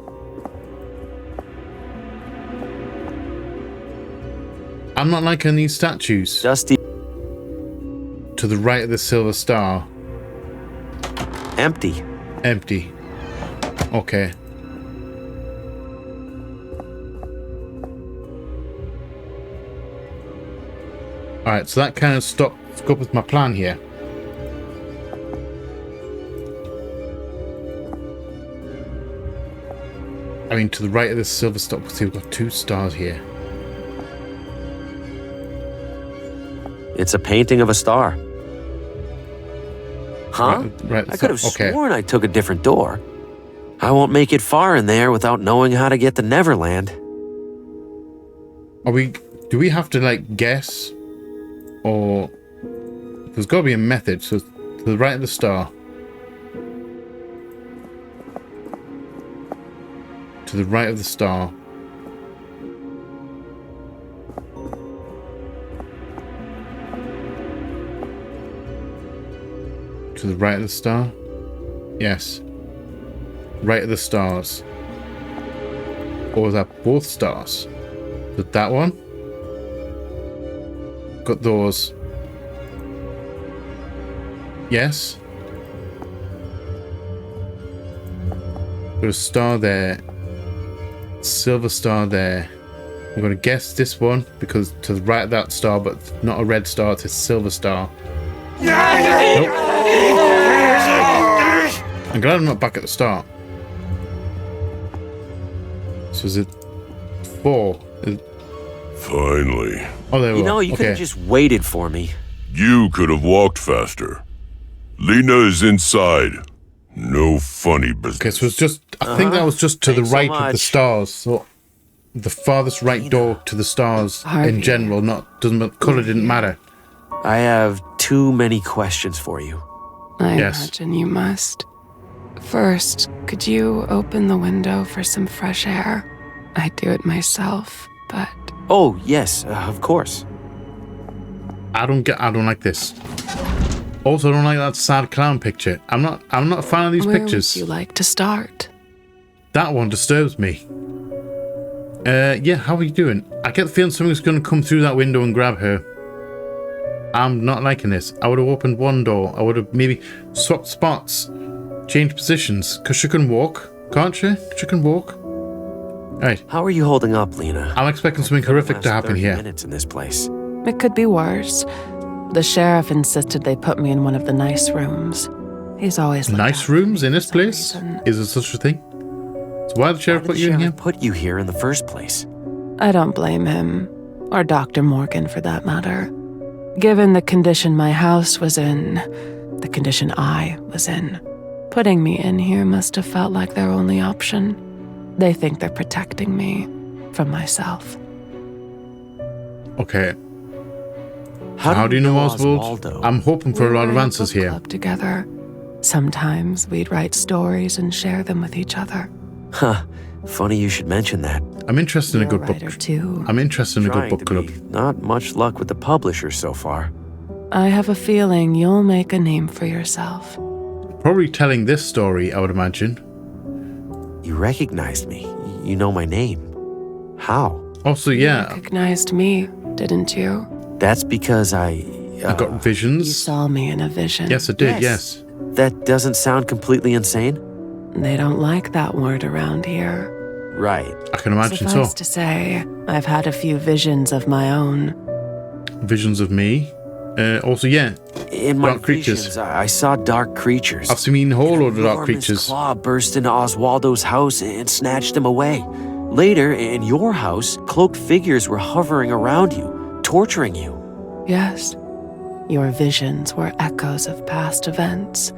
I'm not liking these statues. Dusty... To the right of the silver star. Empty. Empty. Okay. Alright, so that kind of stopped with my plan here. I mean, to the right of the silver star. See, we've got 2 stars here. It's a painting of a star. Huh? Right. I could have okay. sworn I took a different door. I won't make it far in there without knowing how to get to Neverland. Do we have to, like, guess? Or... There's got to be a method. So, to the right of the star. To the right of the star. To the right of the star? Yes. Right of the stars. Or was that both stars? Is it that one? Got those. Yes. There's a star there. Silver star there. I'm going to guess this one because to the right of that star, but not a red star, it's a silver star. Nope. I'm glad I'm not back at the start. So is it 4? Finally. Oh, there we You know, are. you could have just waited for me. You could have walked faster. Lena is inside. No funny business. Okay, so it's just... I think that was just to the Thanks so right of the much. stars. So the farthest right door to the stars Harvey. in general. Color didn't matter. I have too many questions for you. I Yes. imagine you must. First, could you open the window for some fresh air? I'd do it myself, but... Oh, yes, of course. I don't like this. Also, I don't like that sad clown picture. I'm not a fan of these Where pictures. would you like to start? That one disturbs me. Yeah, how are you doing? I get the feeling something's going to come through that window and grab her. I'm not liking this. I would have opened one door. I would have maybe swapped spots, changed positions, because she can walk, can't she? She can walk. Right. How are you holding up, Lena? I'm expecting something horrific to Last happen 30 here. minutes in this place. It could be worse. The sheriff insisted they put me in one of the nice rooms. He's always looked Nice out for me rooms in for this some place? reason. Is there such a thing? So why did the sheriff put you in here? Put you here in the first place. I don't blame him, or Dr. Morgan for that matter. Given the condition my house was in, the condition I was in, putting me in here must have felt like their only option. They think they're protecting me from myself. Okay. How do you know Oswald? I'm hoping for a lot of answers here. Club together. Sometimes we'd write stories and share them with each other. Huh. Funny you should mention that. I'm interested in a You're good a writer book. too. I'm interested in a good Trying book to club. be. Not much luck with the publisher so far. I have a feeling you'll make a name for yourself. Probably telling this story, I would imagine. You recognized me. You know my name. How? Also, You yeah, recognized me, didn't you? That's because I got visions. You saw me in a vision. Yes, I did, yes. That doesn't sound completely insane? They don't like that word around here. Right. I can imagine so. Suffice to say, I've had a few visions of my own. Visions of me. Also, yeah, In my dark creatures. visions, I saw dark creatures. I've seen a whole load of dark Enormous creatures. claw burst into Oswaldo's house and snatched him away. Later, in your house, cloaked figures were hovering around you, torturing you. Yes, your visions were echoes of past events,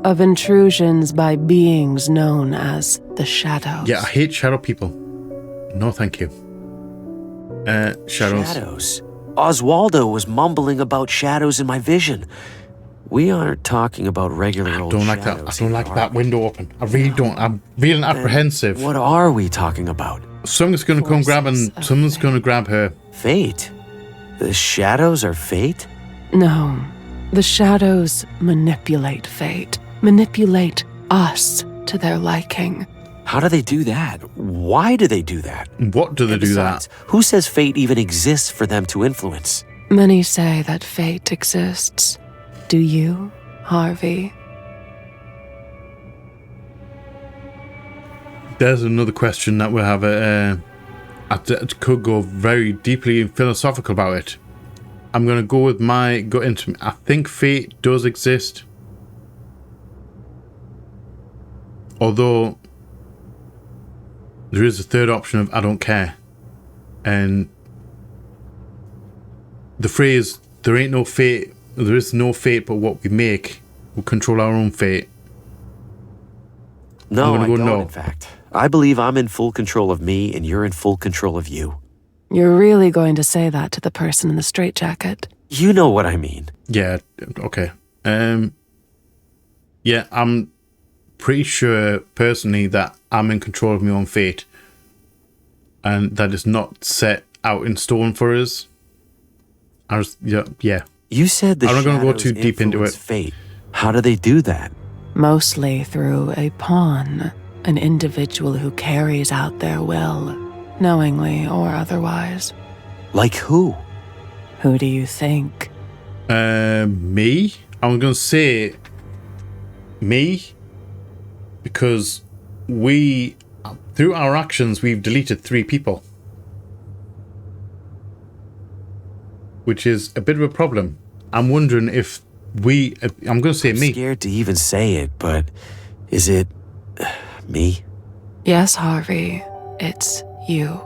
of intrusions by beings known as the Shadows. Yeah, I hate shadow people. No, thank you. Shadows. Shadows. Oswaldo was mumbling about shadows in my vision. We aren't talking about regular old Don't like that. shadows I don't here, like are that we? window open. I really don't. I'm feeling apprehensive. What are we talking about? Someone's going to come grab and Forces of someone's fate. going to grab her. Fate? The shadows are fate? No, the Shadows manipulate fate, manipulate us to their liking. How do they do that? Why do they do that? What do they And do besides, that? who says fate even exists for them to influence? Many say that fate exists. Do you, Harvey? There's another question that we'll have. I could go very deeply philosophical about it. I'm going to go with my gut instinct. I think fate does exist. Although there is a third option of I don't care. And the phrase, there ain't no fate, there is no fate but what we make, control our own fate? No, I'm I gonna go don't, no. in fact. I believe I'm in full control of me and you're in full control of you. You're really going to say that to the person in the straitjacket? You know what I mean. Yeah, okay. Yeah, I'm pretty sure personally that I'm in control of my own fate. And that is not set out in stone for us. Yeah. You said the I'm not going to go shadows too deep into influence it. fate. How do they do that? Mostly through a pawn, an individual who carries out their will, knowingly or otherwise. Like who? Who do you think? Me? I'm going to say me because through our actions, we've deleted 3 people. Which is a bit of a problem. I'm wondering if I'm going to say me. I'm scared to even say it, but is it me? Yes, Harvey, it's you.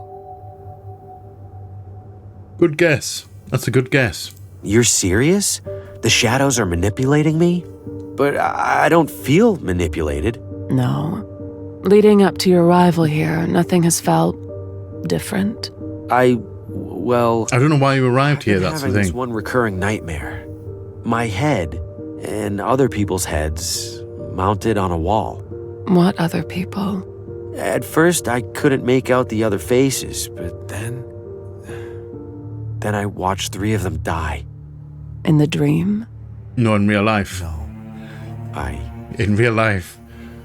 Good guess. That's a good guess. You're serious? The shadows are manipulating me? But I don't feel manipulated. No. Leading up to your arrival here, nothing has felt different. I don't know why you arrived here, that's the having this thing. one recurring nightmare. My head and other people's heads mounted on a wall. What other people? At first, I couldn't make out the other faces, but then I watched 3 of them die. In the dream? No, in real life. No. In real life.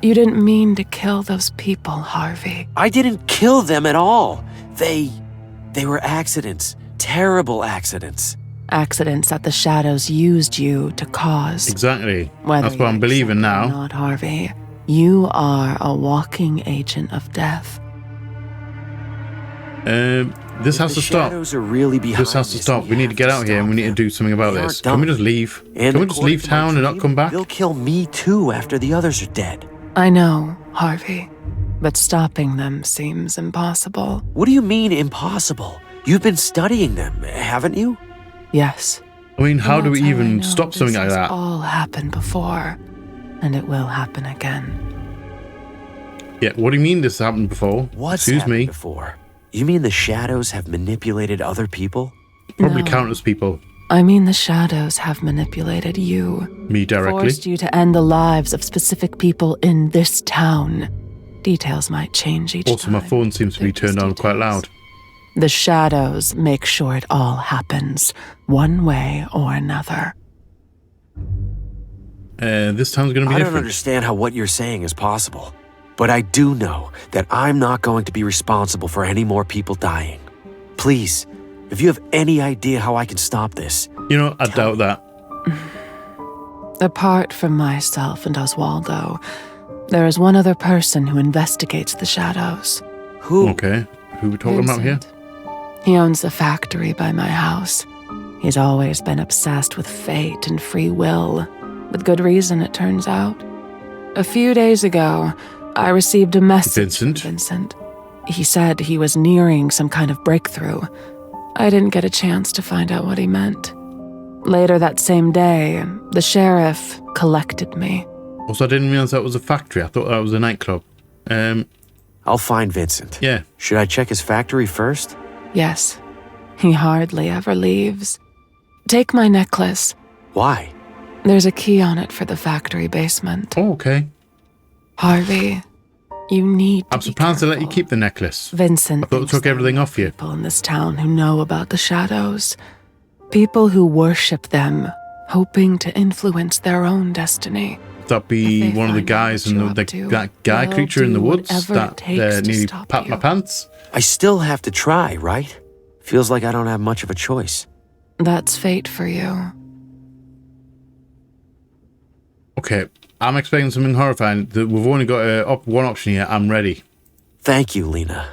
You didn't mean to kill those people, Harvey. I didn't kill them at all. They were accidents. Terrible accidents. Accidents that the shadows used you to cause. Exactly. Whether That's what I'm you believing accept it or now. not, Harvey. You are a walking agent of death. This has to stop. Shadows are really behind This has to stop. We need to get out here and we need to do something about They this. aren't Can we done. just leave? And Can we just according leave to my town and not dream, come back? They'll kill me too after the others are dead. I know, Harvey. But stopping them seems impossible. What do you mean impossible? You've been studying them, haven't you? Yes. I mean, how And do we that's I even know stop something like this has that? all happened before, and it will happen again. Yeah, what do you mean this happened before? What's Excuse happened me. before? You mean the shadows have manipulated other people? Probably No. countless people. I mean the shadows have manipulated you. Me directly. Forced you to end the lives of specific people in this town. Details might change each Also, time. my phone seems to be They're just turned on quite details. loud. The shadows make sure it all happens, one way or another. This town's going to be I don't different. understand how what you're saying is possible. But I do know that I'm not going to be responsible for any more people dying. Please, if you have any idea how I can stop this. You know, I doubt that. Apart from myself and Oswaldo, there is one other person who investigates the shadows. Who? Okay. Who are we talking about here? Vincent. He owns the factory by my house. He's always been obsessed with fate and free will. With good reason, it turns out. A few days ago, I received a message from Vincent. He said he was nearing some kind of breakthrough. I didn't get a chance to find out what he meant. Later that same day, the sheriff collected me. Also, I didn't realize that was a factory. I thought that was a nightclub. I'll find Vincent. Yeah. Should I check his factory first? Yes, he hardly ever leaves. Take my necklace. Why? There's a key on it for the factory basement. Oh, okay. Harvey, you need to I'm surprised they let you keep the necklace. Vincent I thought it thinks took there everything are off you. people in this town who know about the shadows. People who worship them, hoping to influence their own destiny. That be If they one of the find out guys what in you're the up to, that guy they'll creature in the do woods whatever that it takes to nearly stop pat you. my pants. I still have to try, right? Feels like I don't have much of a choice. That's fate for you. Okay, I'm expecting something horrifying. We've only got one option here. I'm ready. Thank you, Lena.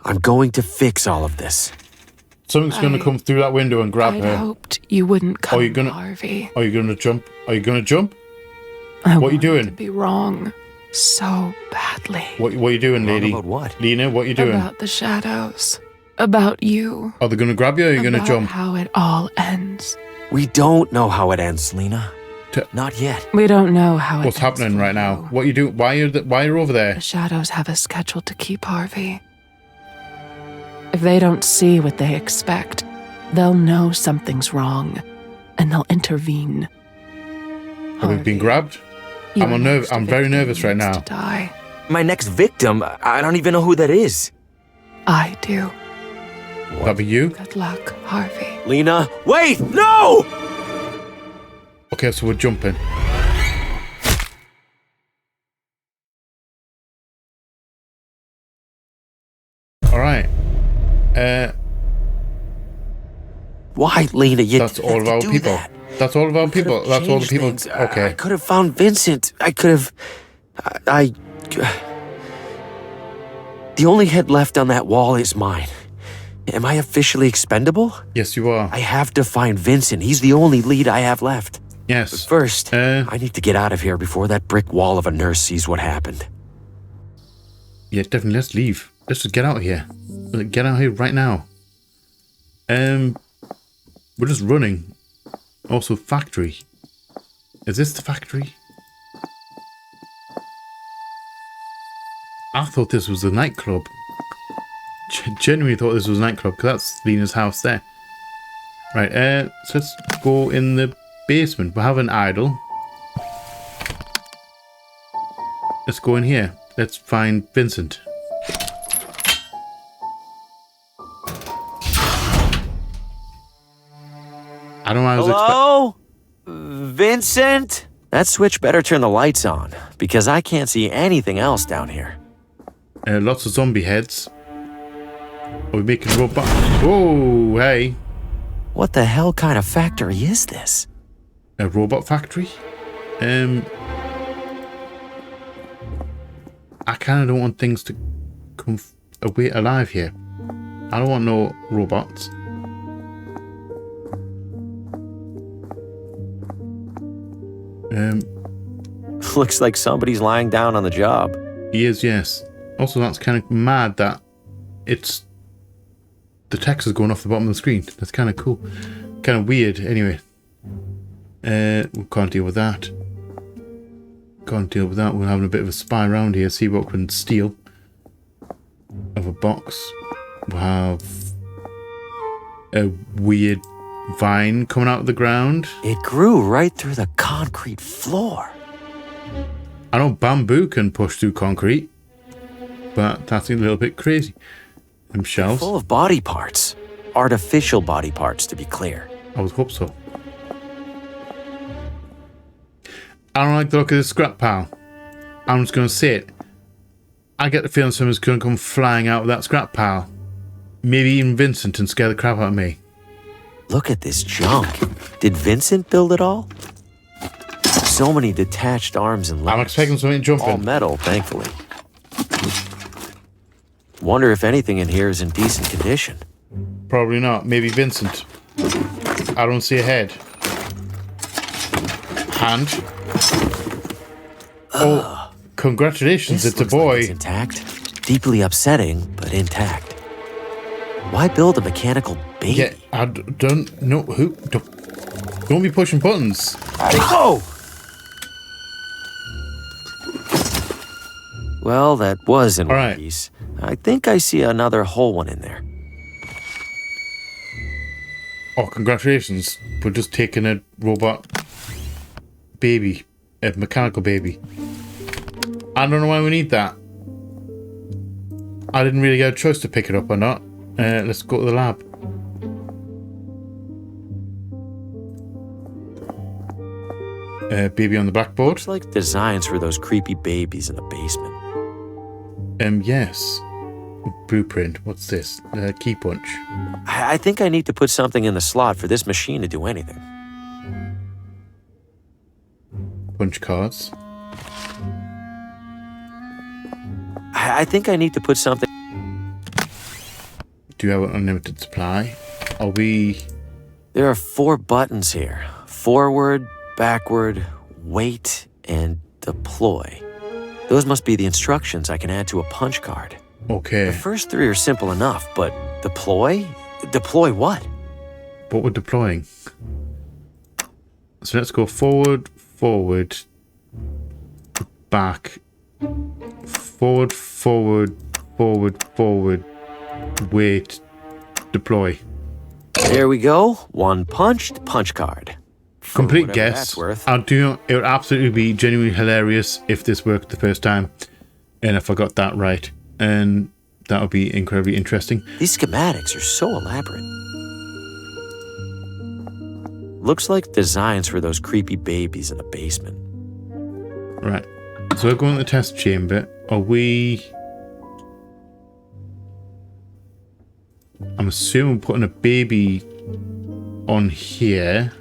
I'm going to fix all of this. Something's going to come through that window and grab I'd her. hoped you wouldn't come, Are you gonna? Harvey. Are you going to jump? Are you going to jump? I What are you wanted doing? to be wrong so badly. What are you doing, Wrong lady? about what? Lena, what are you doing? About the shadows. About you. Are they going to grab you or are you going to About jump? how it all ends. We don't know how it ends, Lena. Not yet. We don't know how What's happening right now? What you do? Why are you over there? The shadows have a schedule to keep, Harvey. If they don't see what they expect, they'll know something's wrong, and they'll intervene. Have we been grabbed? I'm very nervous right now. To die. My next victim, I don't even know who that is. I do. That'll be you? Good luck, Harvey. Lena, wait! No! Okay, so we're jumping. Alright. Why, Lena? That's all of our people. That's all of our people. That's all the people. Okay. I could have found Vincent. I could have... The only head left on that wall is mine. Am I officially expendable? Yes, you are. I have to find Vincent. He's the only lead I have left. Yes. But first, I need to get out of here before that brick wall of a nurse sees what happened. Yeah, definitely. Let's leave. Let's just get out of here. Get out of here right now. We're just running. Also, factory. Is this the factory? I thought this was the nightclub. Genuinely thought this was a nightclub, because that's Lena's house there. Right, so let's go in the basement. We'll have an idol. Let's go in here. Let's find Vincent. I don't know why I was Hello? Vincent? That switch better turn the lights on, because I can't see anything else down here. Lots of zombie heads. Are we making robot? Whoa, hey. What the hell kind of factory is this? A robot factory? I kind of don't want things to come away alive here. I don't want no robots. Looks like somebody's lying down on the job. He is, yes. Also, that's kind of mad that it's... The text is going off the bottom of the screen. That's kind of cool. Kind of weird, anyway. We can't deal with that. Can't deal with that. We're having a bit of a spy around here, see what we can steal. Of a box. We'll have a weird vine coming out of the ground. It grew right through the concrete floor. I know bamboo can push through concrete, but that's a little bit crazy. Them shelves. Full of body parts. Artificial body parts, to be clear. I would hope so. I don't like the look of this scrap pile. I'm just going to say it. I get the feeling someone's going to come flying out of that scrap pile. Maybe even Vincent and scare the crap out of me. Look at this junk. Did Vincent build it all? So many detached arms and legs. I'm expecting something jumping. All metal, thankfully. Wonder if anything in here is in decent condition. Probably not. Maybe Vincent. I don't see a head. Hand. Oh, congratulations, it's a boy. Like it's intact. Deeply upsetting, but intact. Why build a mechanical baby? Yeah, I don't know who. Don't be pushing buttons. Oh! Well, that was in one piece. I think I see another whole one in there. Oh, congratulations. We're just taking a robot baby. A mechanical baby. I don't know why we need that. I didn't really get a choice to pick it up or not. Let's go to the lab. Baby on the blackboard. Looks like designs for those creepy babies in the basement. Yes. Blueprint. What's this? Key punch. I think I need to put something in the slot for this machine to do anything. Punch cards. I think I need to put something... Do you have an unlimited supply? Are we... There are 4 buttons here. Forward, backward, wait, and deploy. Those must be the instructions I can add to a punch card. Okay. The first 3 are simple enough, but deploy? Deploy what? What we're deploying. So let's go forward, forward, back, forward, forward, forward, forward, wait, deploy. There we go. One punched punch card. For Complete whatever guess. that's worth. It would absolutely be genuinely hilarious if this worked the first time, and if I got that right, and that would be incredibly interesting. These schematics are so elaborate. Looks like designs for those creepy babies in the basement. Right. So we're going to the test chamber. Are we... I'm assuming putting a baby on here.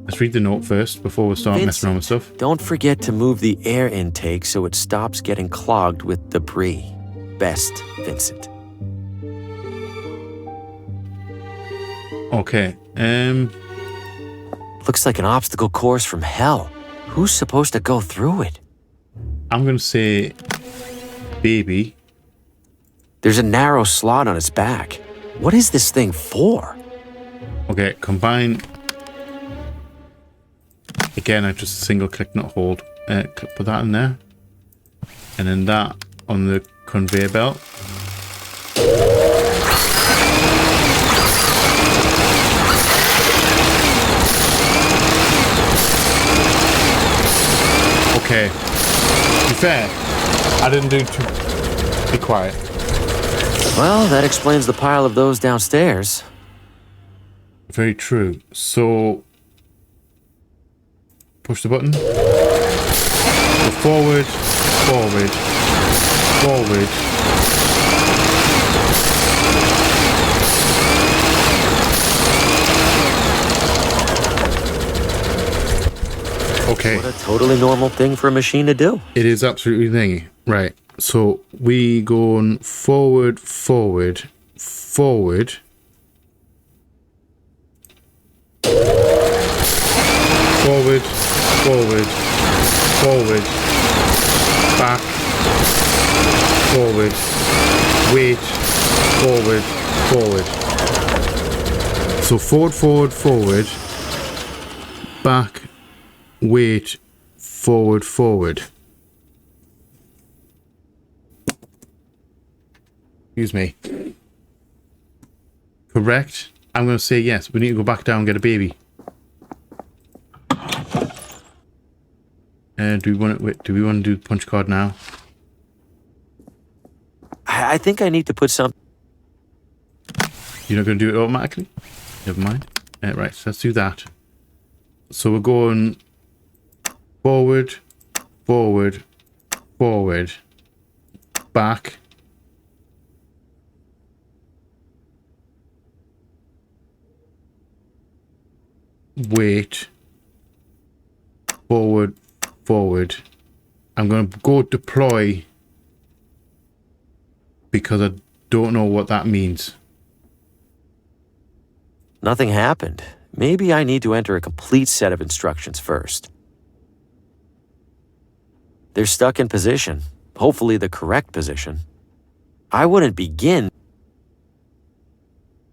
Let's read the note first before we start messing around with stuff. Don't forget to move the air intake so it stops getting clogged with debris. Best, Vincent. Okay. Looks like an obstacle course from hell. Who's supposed to go through it? I'm going to say baby. There's a narrow slot on its back. What is this thing for? Okay, combine. Again, I just single click, not hold. Put that in there. And then that on the conveyor belt. Okay. To be fair, I didn't do too... Be quiet. Well, that explains the pile of those downstairs. Very true. So... Push the button. Go forward, forward, forward. Okay. What a totally normal thing for a machine to do. It is absolutely thingy. Right. So we going forward, forward, forward. Forward, forward, forward, back, forward, wait, forward, forward. So forward, forward, forward, back, wait, forward, forward. Excuse me. Correct? I'm going to say yes. We need to go back down and get a baby. Do we want to do the punch card now? I think I need to put some... You're not going to do it automatically? Never mind. Right, so let's do that. So we're going forward, forward, forward, back. Wait. Forward, forward. I'm going to go deploy because I don't know what that means. Nothing happened. Maybe I need to enter a complete set of instructions first. They're stuck in position. Hopefully the correct position. I wouldn't begin.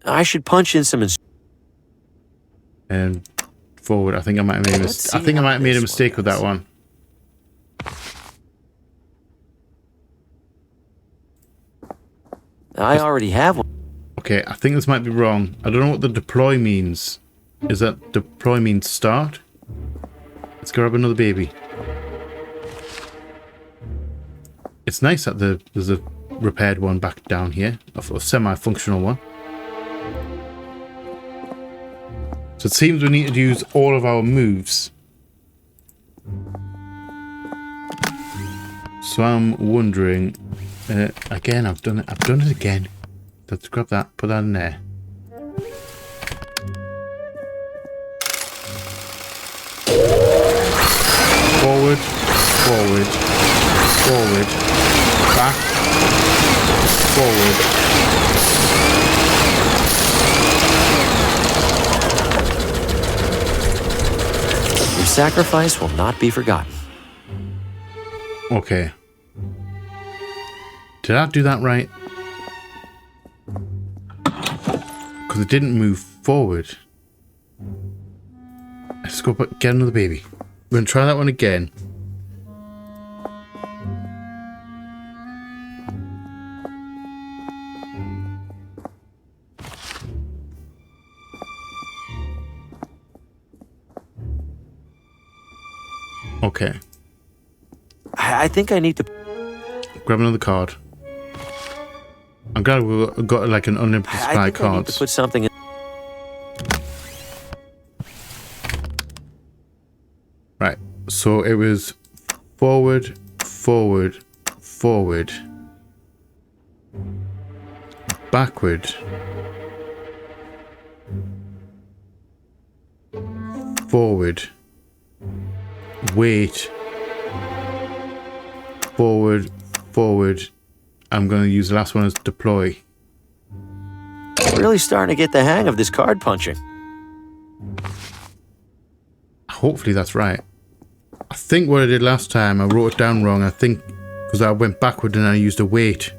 I should punch in some And forward. I think I might have made a mistake with that one. I already have one. Okay, I think this might be wrong. I don't know what the deploy means. Is that deploy means start? Let's grab another baby. It's nice that there's a repaired one back down here. A semi-functional one. So it seems we need to use all of our moves. So I'm wondering... again, I've done it again. Let's grab that, put that in there. Forward, forward, forward, back, forward. Your sacrifice will not be forgotten. Okay. Did I do that right? Because it didn't move forward. I let's go get another baby. We're going to try that one again. Okay. I think I need to... Grab another card. I'm glad we've got like an unlimited supply of cards. I need to put something in... Right. So it was forward, forward, forward, backward, forward, wait, forward, forward. I'm going to use the last one as deploy. Really starting to get the hang of this card punching. Hopefully that's right. I think what I did last time, I wrote it down wrong. I think because I went backward and I used a wait.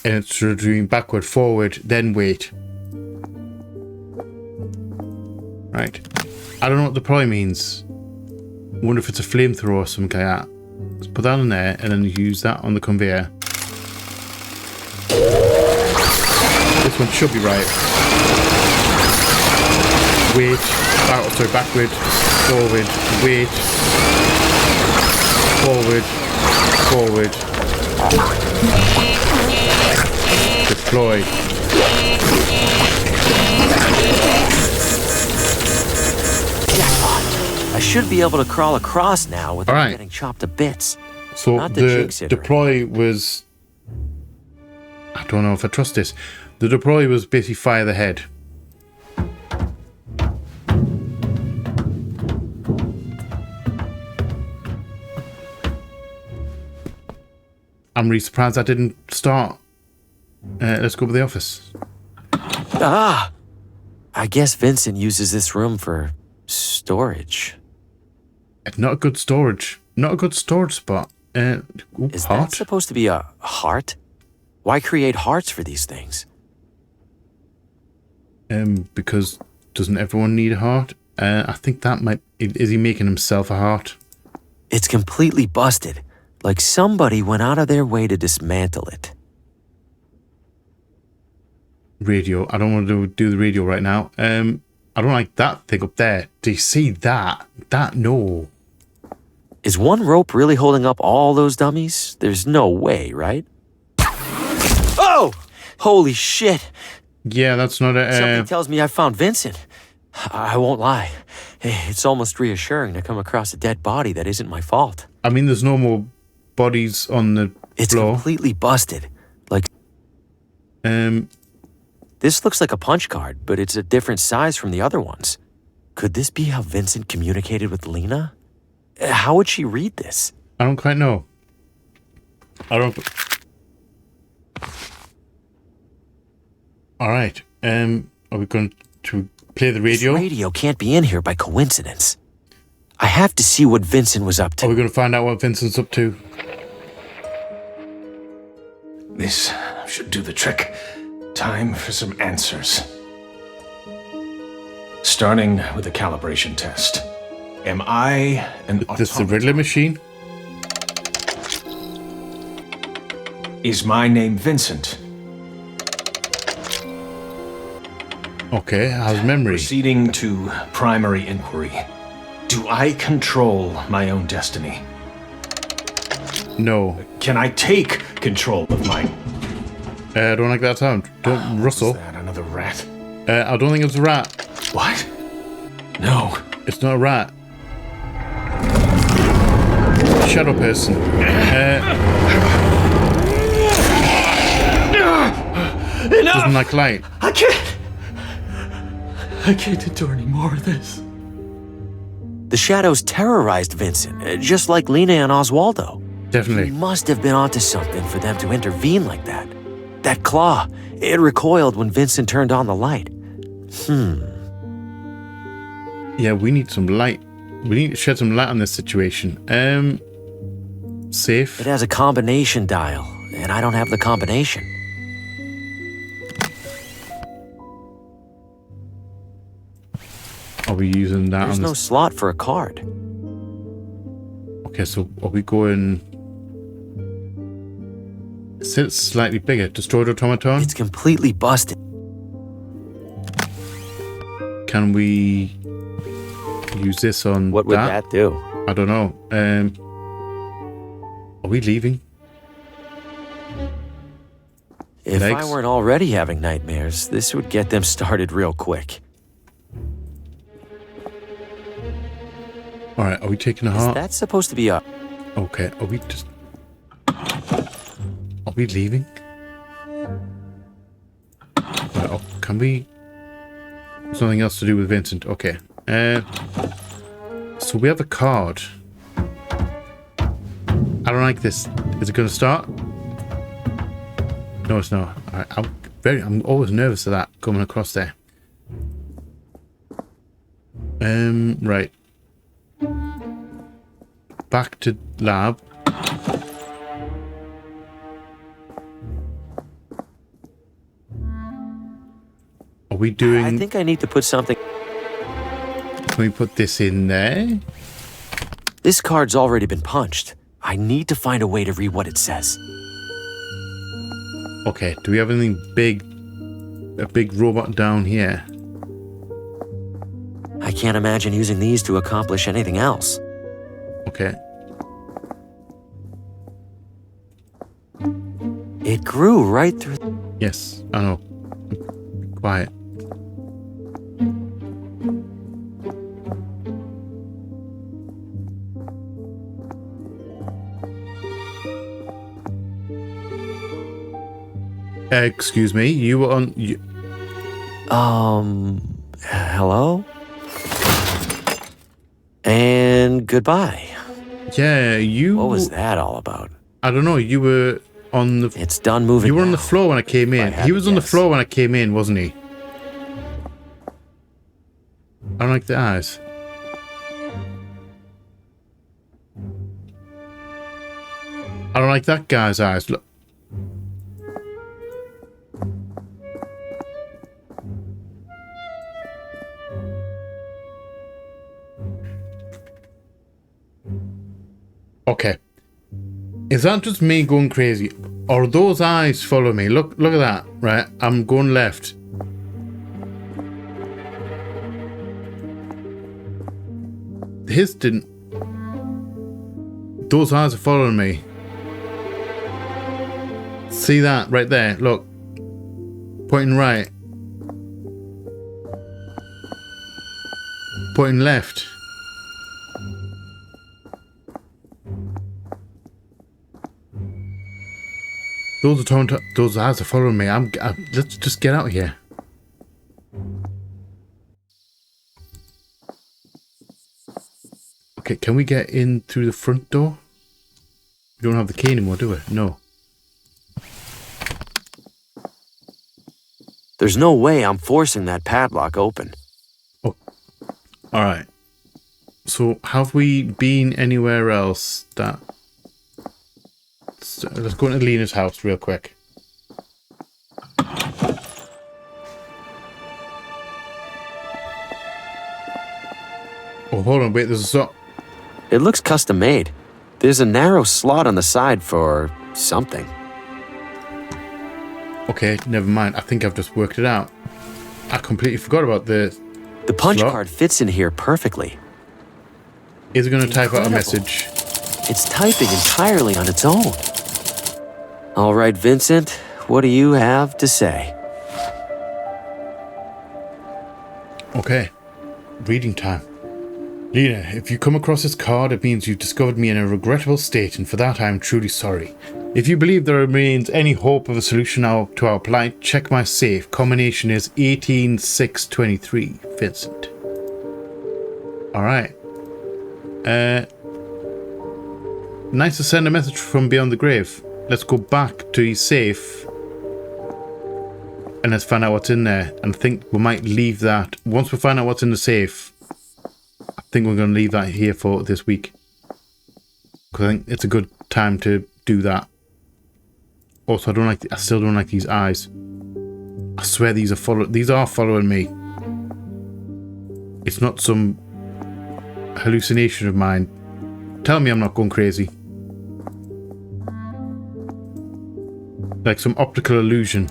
And it's sort of doing backward, forward, then wait. Right. I don't know what deploy means. I wonder if it's a flamethrower or something like that. Let's put that on there and then use that on the conveyor. This one should be right. Wait, backward, forward, wait, forward, forward, deploy. I should be able to crawl across now without getting chopped to bits. So Not to the jinx it, deploy was... I don't know if I trust this. The deploy was basically fire the head. I'm really surprised I didn't start. Let's go to the office. Ah! I guess Vincent uses this room for storage. Not a good storage. Not a good storage spot. Is that supposed to be a heart? Why create hearts for these things? Because doesn't everyone need a heart? I think that might... Is he making himself a heart? It's completely busted. Like somebody went out of their way to dismantle it. Radio. I don't want to do the radio right now. I don't like that thing up there. Do you see that? No. Is one rope really holding up all those dummies? There's no way, right? Oh! Holy shit! Yeah, that's not a... Something tells me I found Vincent. I won't lie. It's almost reassuring to come across a dead body that isn't my fault. I mean, there's no more bodies on the It's floor. completely busted. Like... This looks like a punch card, but it's a different size from the other ones. Could this be how Vincent communicated with Lena? How would she read this? I don't quite know. Alright. Are we going to play the radio? This radio can't be in here by coincidence. I have to see what Vincent was up to. Are we going to find out what Vincent's up to? This should do the trick. Time for some answers. Starting with a calibration test. Am I an automaton? This is the Riddler machine? Is my name Vincent? Okay, how's memory? Proceeding to primary inquiry. Do I control my own destiny? No. Can I take control of mine? I don't like that sound. Don't rustle. Is that another rat? I don't think it's a rat. What? No. It's not a rat. Shadow person. Doesn't like light. I can't endure any more of this. The shadows terrorized Vincent, just like Lena and Oswaldo. Definitely. He must have been onto something for them to intervene like that. That claw, it recoiled when Vincent turned on the light. Yeah, we need some light. We need to shed some light on this situation. Safe. It has a combination dial, and I don't have the combination. Are we using that? There's on no this? slot for a card. Okay, so are we going... It's slightly bigger. Destroyed automaton? It's completely busted. Can we use this on What would that do? I don't know. Are we leaving? If Legs? I weren't already having nightmares, this would get them started real quick. Alright, are we taking a Is heart? that supposed to be a... Okay, are we just... Are we leaving? Right, oh, can we... Something else to do with Vincent. Okay. So we have a card. I don't like this. Is it going to start? No, it's not. Alright, I'm always nervous of that coming across there. Right. Back to lab. Are we doing... I think I need to put something... Can we put this in there? This card's already been punched. I need to find a way to read what it says. Okay, do we have anything big? A big robot down here? I can't imagine using these to accomplish anything else. Okay. It grew right through... Yes, I know. Be quiet. Excuse me, you were on... Hello? And goodbye. Yeah, you... What was that all about? I don't know, you were on the... It's done moving. You were on now, the floor when I came in. He was on the floor when I came in, wasn't he? I don't like the eyes. I don't like that guy's eyes. Look. Okay. Is that just me going crazy? Or those eyes follow me? Look at that, right? I'm going left. His didn't. Those eyes are following me. See that right there? Look. Pointing right. Pointing left. Those eyes are following me. Let's just get out of here. Okay, can we get in through the front door? We don't have the key anymore, do we? No. There's no way I'm forcing that padlock open. Oh, all right. So, have we been anywhere else that... Let's go into Lena's house real quick. Oh, hold on, wait, there's a slot. It looks custom made. There's a narrow slot on the side for something. Okay, never mind. I think I've just worked it out. I completely forgot about the punch slot. card fits in here perfectly. Is it going to type out a message? It's typing entirely on its own. All right, Vincent, what do you have to say? Okay, reading time. Lena, if you come across this card, it means you've discovered me in a regrettable state, and for that I am truly sorry. If you believe there remains any hope of a solution to our plight, check my safe. Combination is 18623. Vincent. Alright. Nice to send a message from beyond the grave. Let's go back to his safe. And let's find out what's in there. And I think we might leave that. Once we find out what's in the safe, I think we're going to leave that here for this week. Because I think it's a good time to do that. Also, I still don't like these eyes. I swear these are following me. it's not some hallucination of mine. Tell me I'm not going crazy. Like some optical illusion.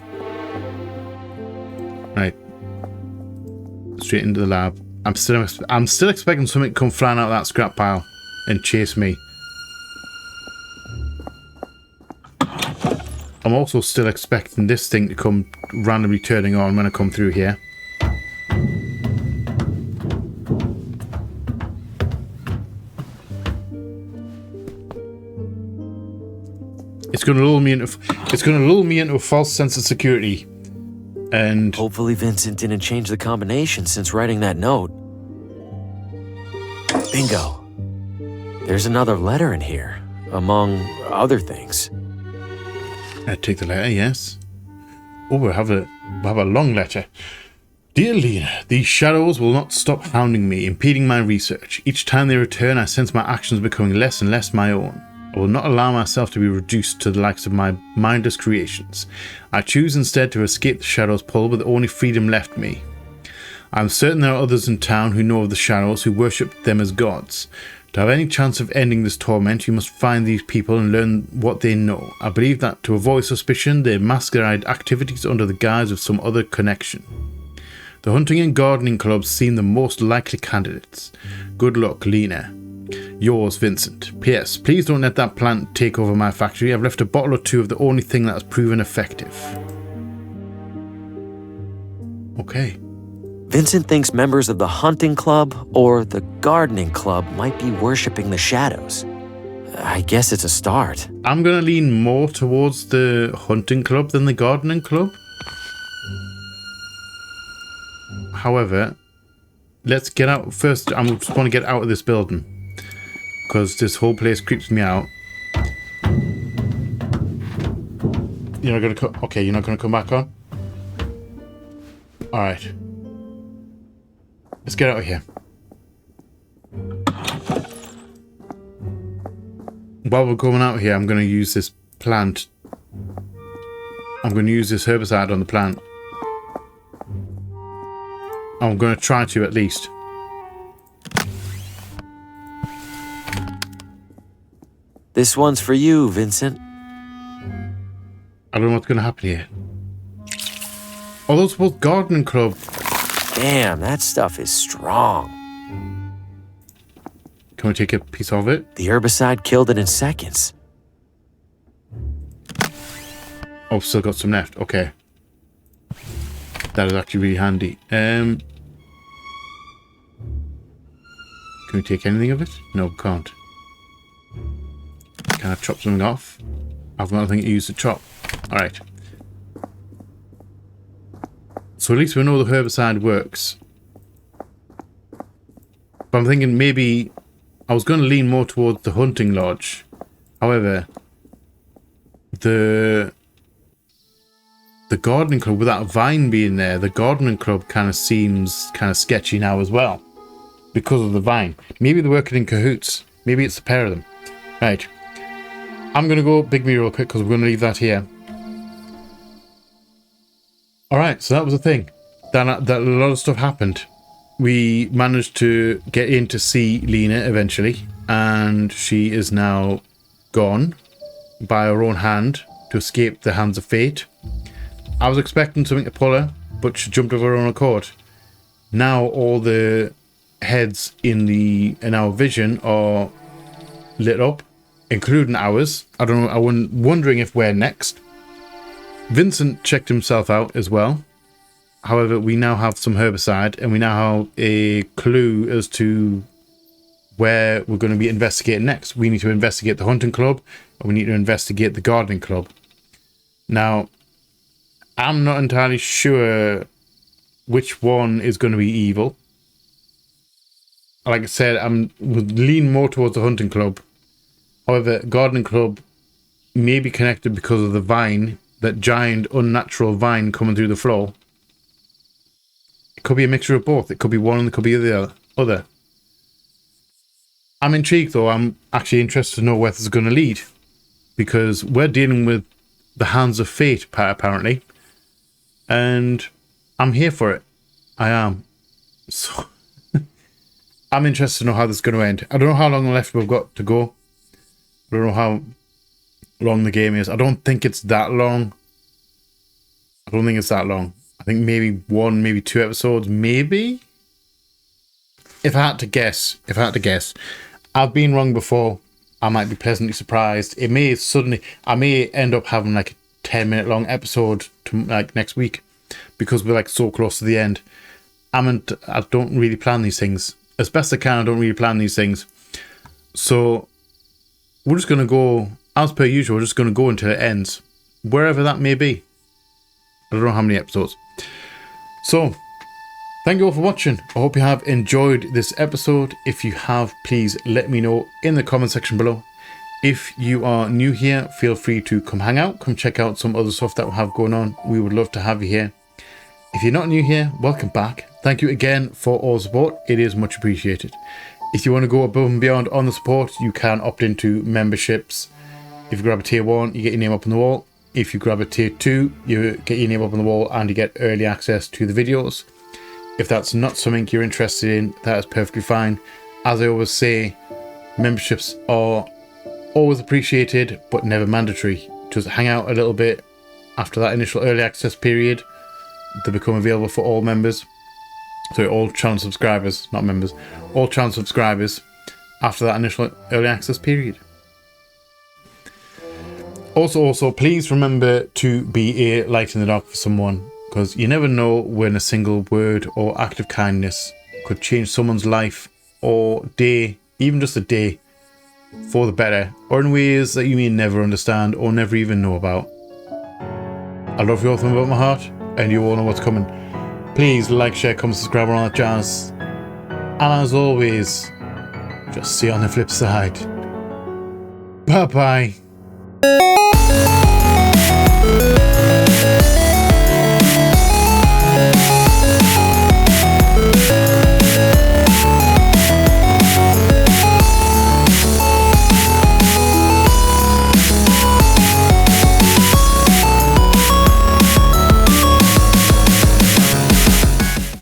Right. Straight into the lab. I'm still expecting something to come flying out of that scrap pile and chase me. I'm also still expecting this thing to come randomly turning on when I come through here. It's going to lull me into a false sense of security. And hopefully Vincent didn't change the combination since writing that note. Bingo. There's another letter in here, among other things. I take the letter, yes. Oh, we have a long letter. Dear Lena, these shadows will not stop hounding me, impeding my research. Each time they return, I sense my actions becoming less and less my own. I will not allow myself to be reduced to the likes of my mindless creations. I choose instead to escape the shadows' pull with the only freedom left me. I am certain there are others in town who know of the shadows, who worship them as gods. To have any chance of ending this torment, you must find these people and learn what they know. I believe that to avoid suspicion, they masquerade activities under the guise of some other connection. The hunting and gardening clubs seem the most likely candidates. Good luck, Lena. Yours, Vincent. P.S. Please don't let that plant take over my factory. I've left a bottle or two of the only thing that has proven effective. Okay. Vincent thinks members of the hunting club or the gardening club might be worshipping the shadows. I guess it's a start. I'm going to lean more towards the hunting club than the gardening club. However, let's get out first. I just want to get out of this building because this whole place creeps me out. You're not going to okay, you're not going to come back on? All right. Let's get out of here. While we're going out here, I'm going to use this plant. I'm going to use this herbicide on the plant. I'm going to try to, at least. This one's for you, Vincent. I don't know what's going to happen here. Oh, those are both gardening club. Damn, that stuff is strong. Can we take a piece of it? The herbicide killed it in seconds. Oh, still got some left. Okay. That is actually really handy. Can we take anything of it? No, we can't. Can I chop something off? I've got nothing to use to chop. Alright. So at least we know the herbicide works. But I'm thinking maybe I was going to lean more towards the hunting lodge. However, the gardening club, without a vine being there, the gardening club kind of seems kind of sketchy now as well. Because of the vine. Maybe they're working in cahoots. Maybe it's the pair of them. Right. I'm going to go Big Me real quick because we're going to leave that here. Alright, so that was the thing. That a lot of stuff happened. We managed to get in to see Lena eventually. And she is now gone by her own hand to escape the hands of fate. I was expecting something to pull her, but she jumped of her own accord. Now all the heads in our vision are lit up, including ours. I don't know. I'm wondering if we're next. Vincent checked himself out as well. However, we now have some herbicide, and we now have a clue as to where we're going to be investigating next. We need to investigate the hunting club, and we need to investigate the gardening club. Now, I'm not entirely sure which one is going to be evil. Like I said, would lean more towards the hunting club. However, gardening club may be connected because of the vine, that giant unnatural vine coming through the floor. It could be a mixture of both. It could be one and it could be the other. I'm intrigued though. I'm actually interested to know where this is going to lead. Because we're dealing with the hands of fate, apparently. And I'm here for it. I am. So I'm interested to know how this is going to end. I don't know how long left we've got to go. I don't know how long the game is. I don't think it's that long. I think maybe 1, maybe 2 episodes, maybe. If I had to guess, I've been wrong before. I might be pleasantly surprised. I may end up having like a 10-minute long episode to like next week because we're like so close to the end. I don't really plan these things. As best I can, I don't really plan these things. So we're just going to go, as per usual, we're just going to go until it ends. Wherever that may be. I don't know how many episodes. So, thank you all for watching. I hope you have enjoyed this episode. If you have, please let me know in the comment section below. If you are new here, feel free to come hang out. Come check out some other stuff that we have going on. We would love to have you here. If you're not new here, welcome back. Thank you again for all the support. It is much appreciated. If you want to go above and beyond on the support, you can opt into memberships. If you grab a tier 1, you get your name up on the wall. If you grab a tier 2, you get your name up on the wall and you get early access to the videos. If that's not something you're interested in, that is perfectly fine. As I always say, memberships are always appreciated, but never mandatory. Just hang out a little bit after that initial early access period. They become available for all members. So all channel subscribers, not members, all channel subscribers after that initial early access period. Also, please remember to be a light in the dark for someone, because you never know when a single word or act of kindness could change someone's life or day, even just a day, for the better, or in ways that you may never understand or never even know about. I love you all from the bottom of my heart, and you all know what's coming. Please like, share, comment, subscribe, and all that jazz. And as always, just see you on the flip side. Bye-bye.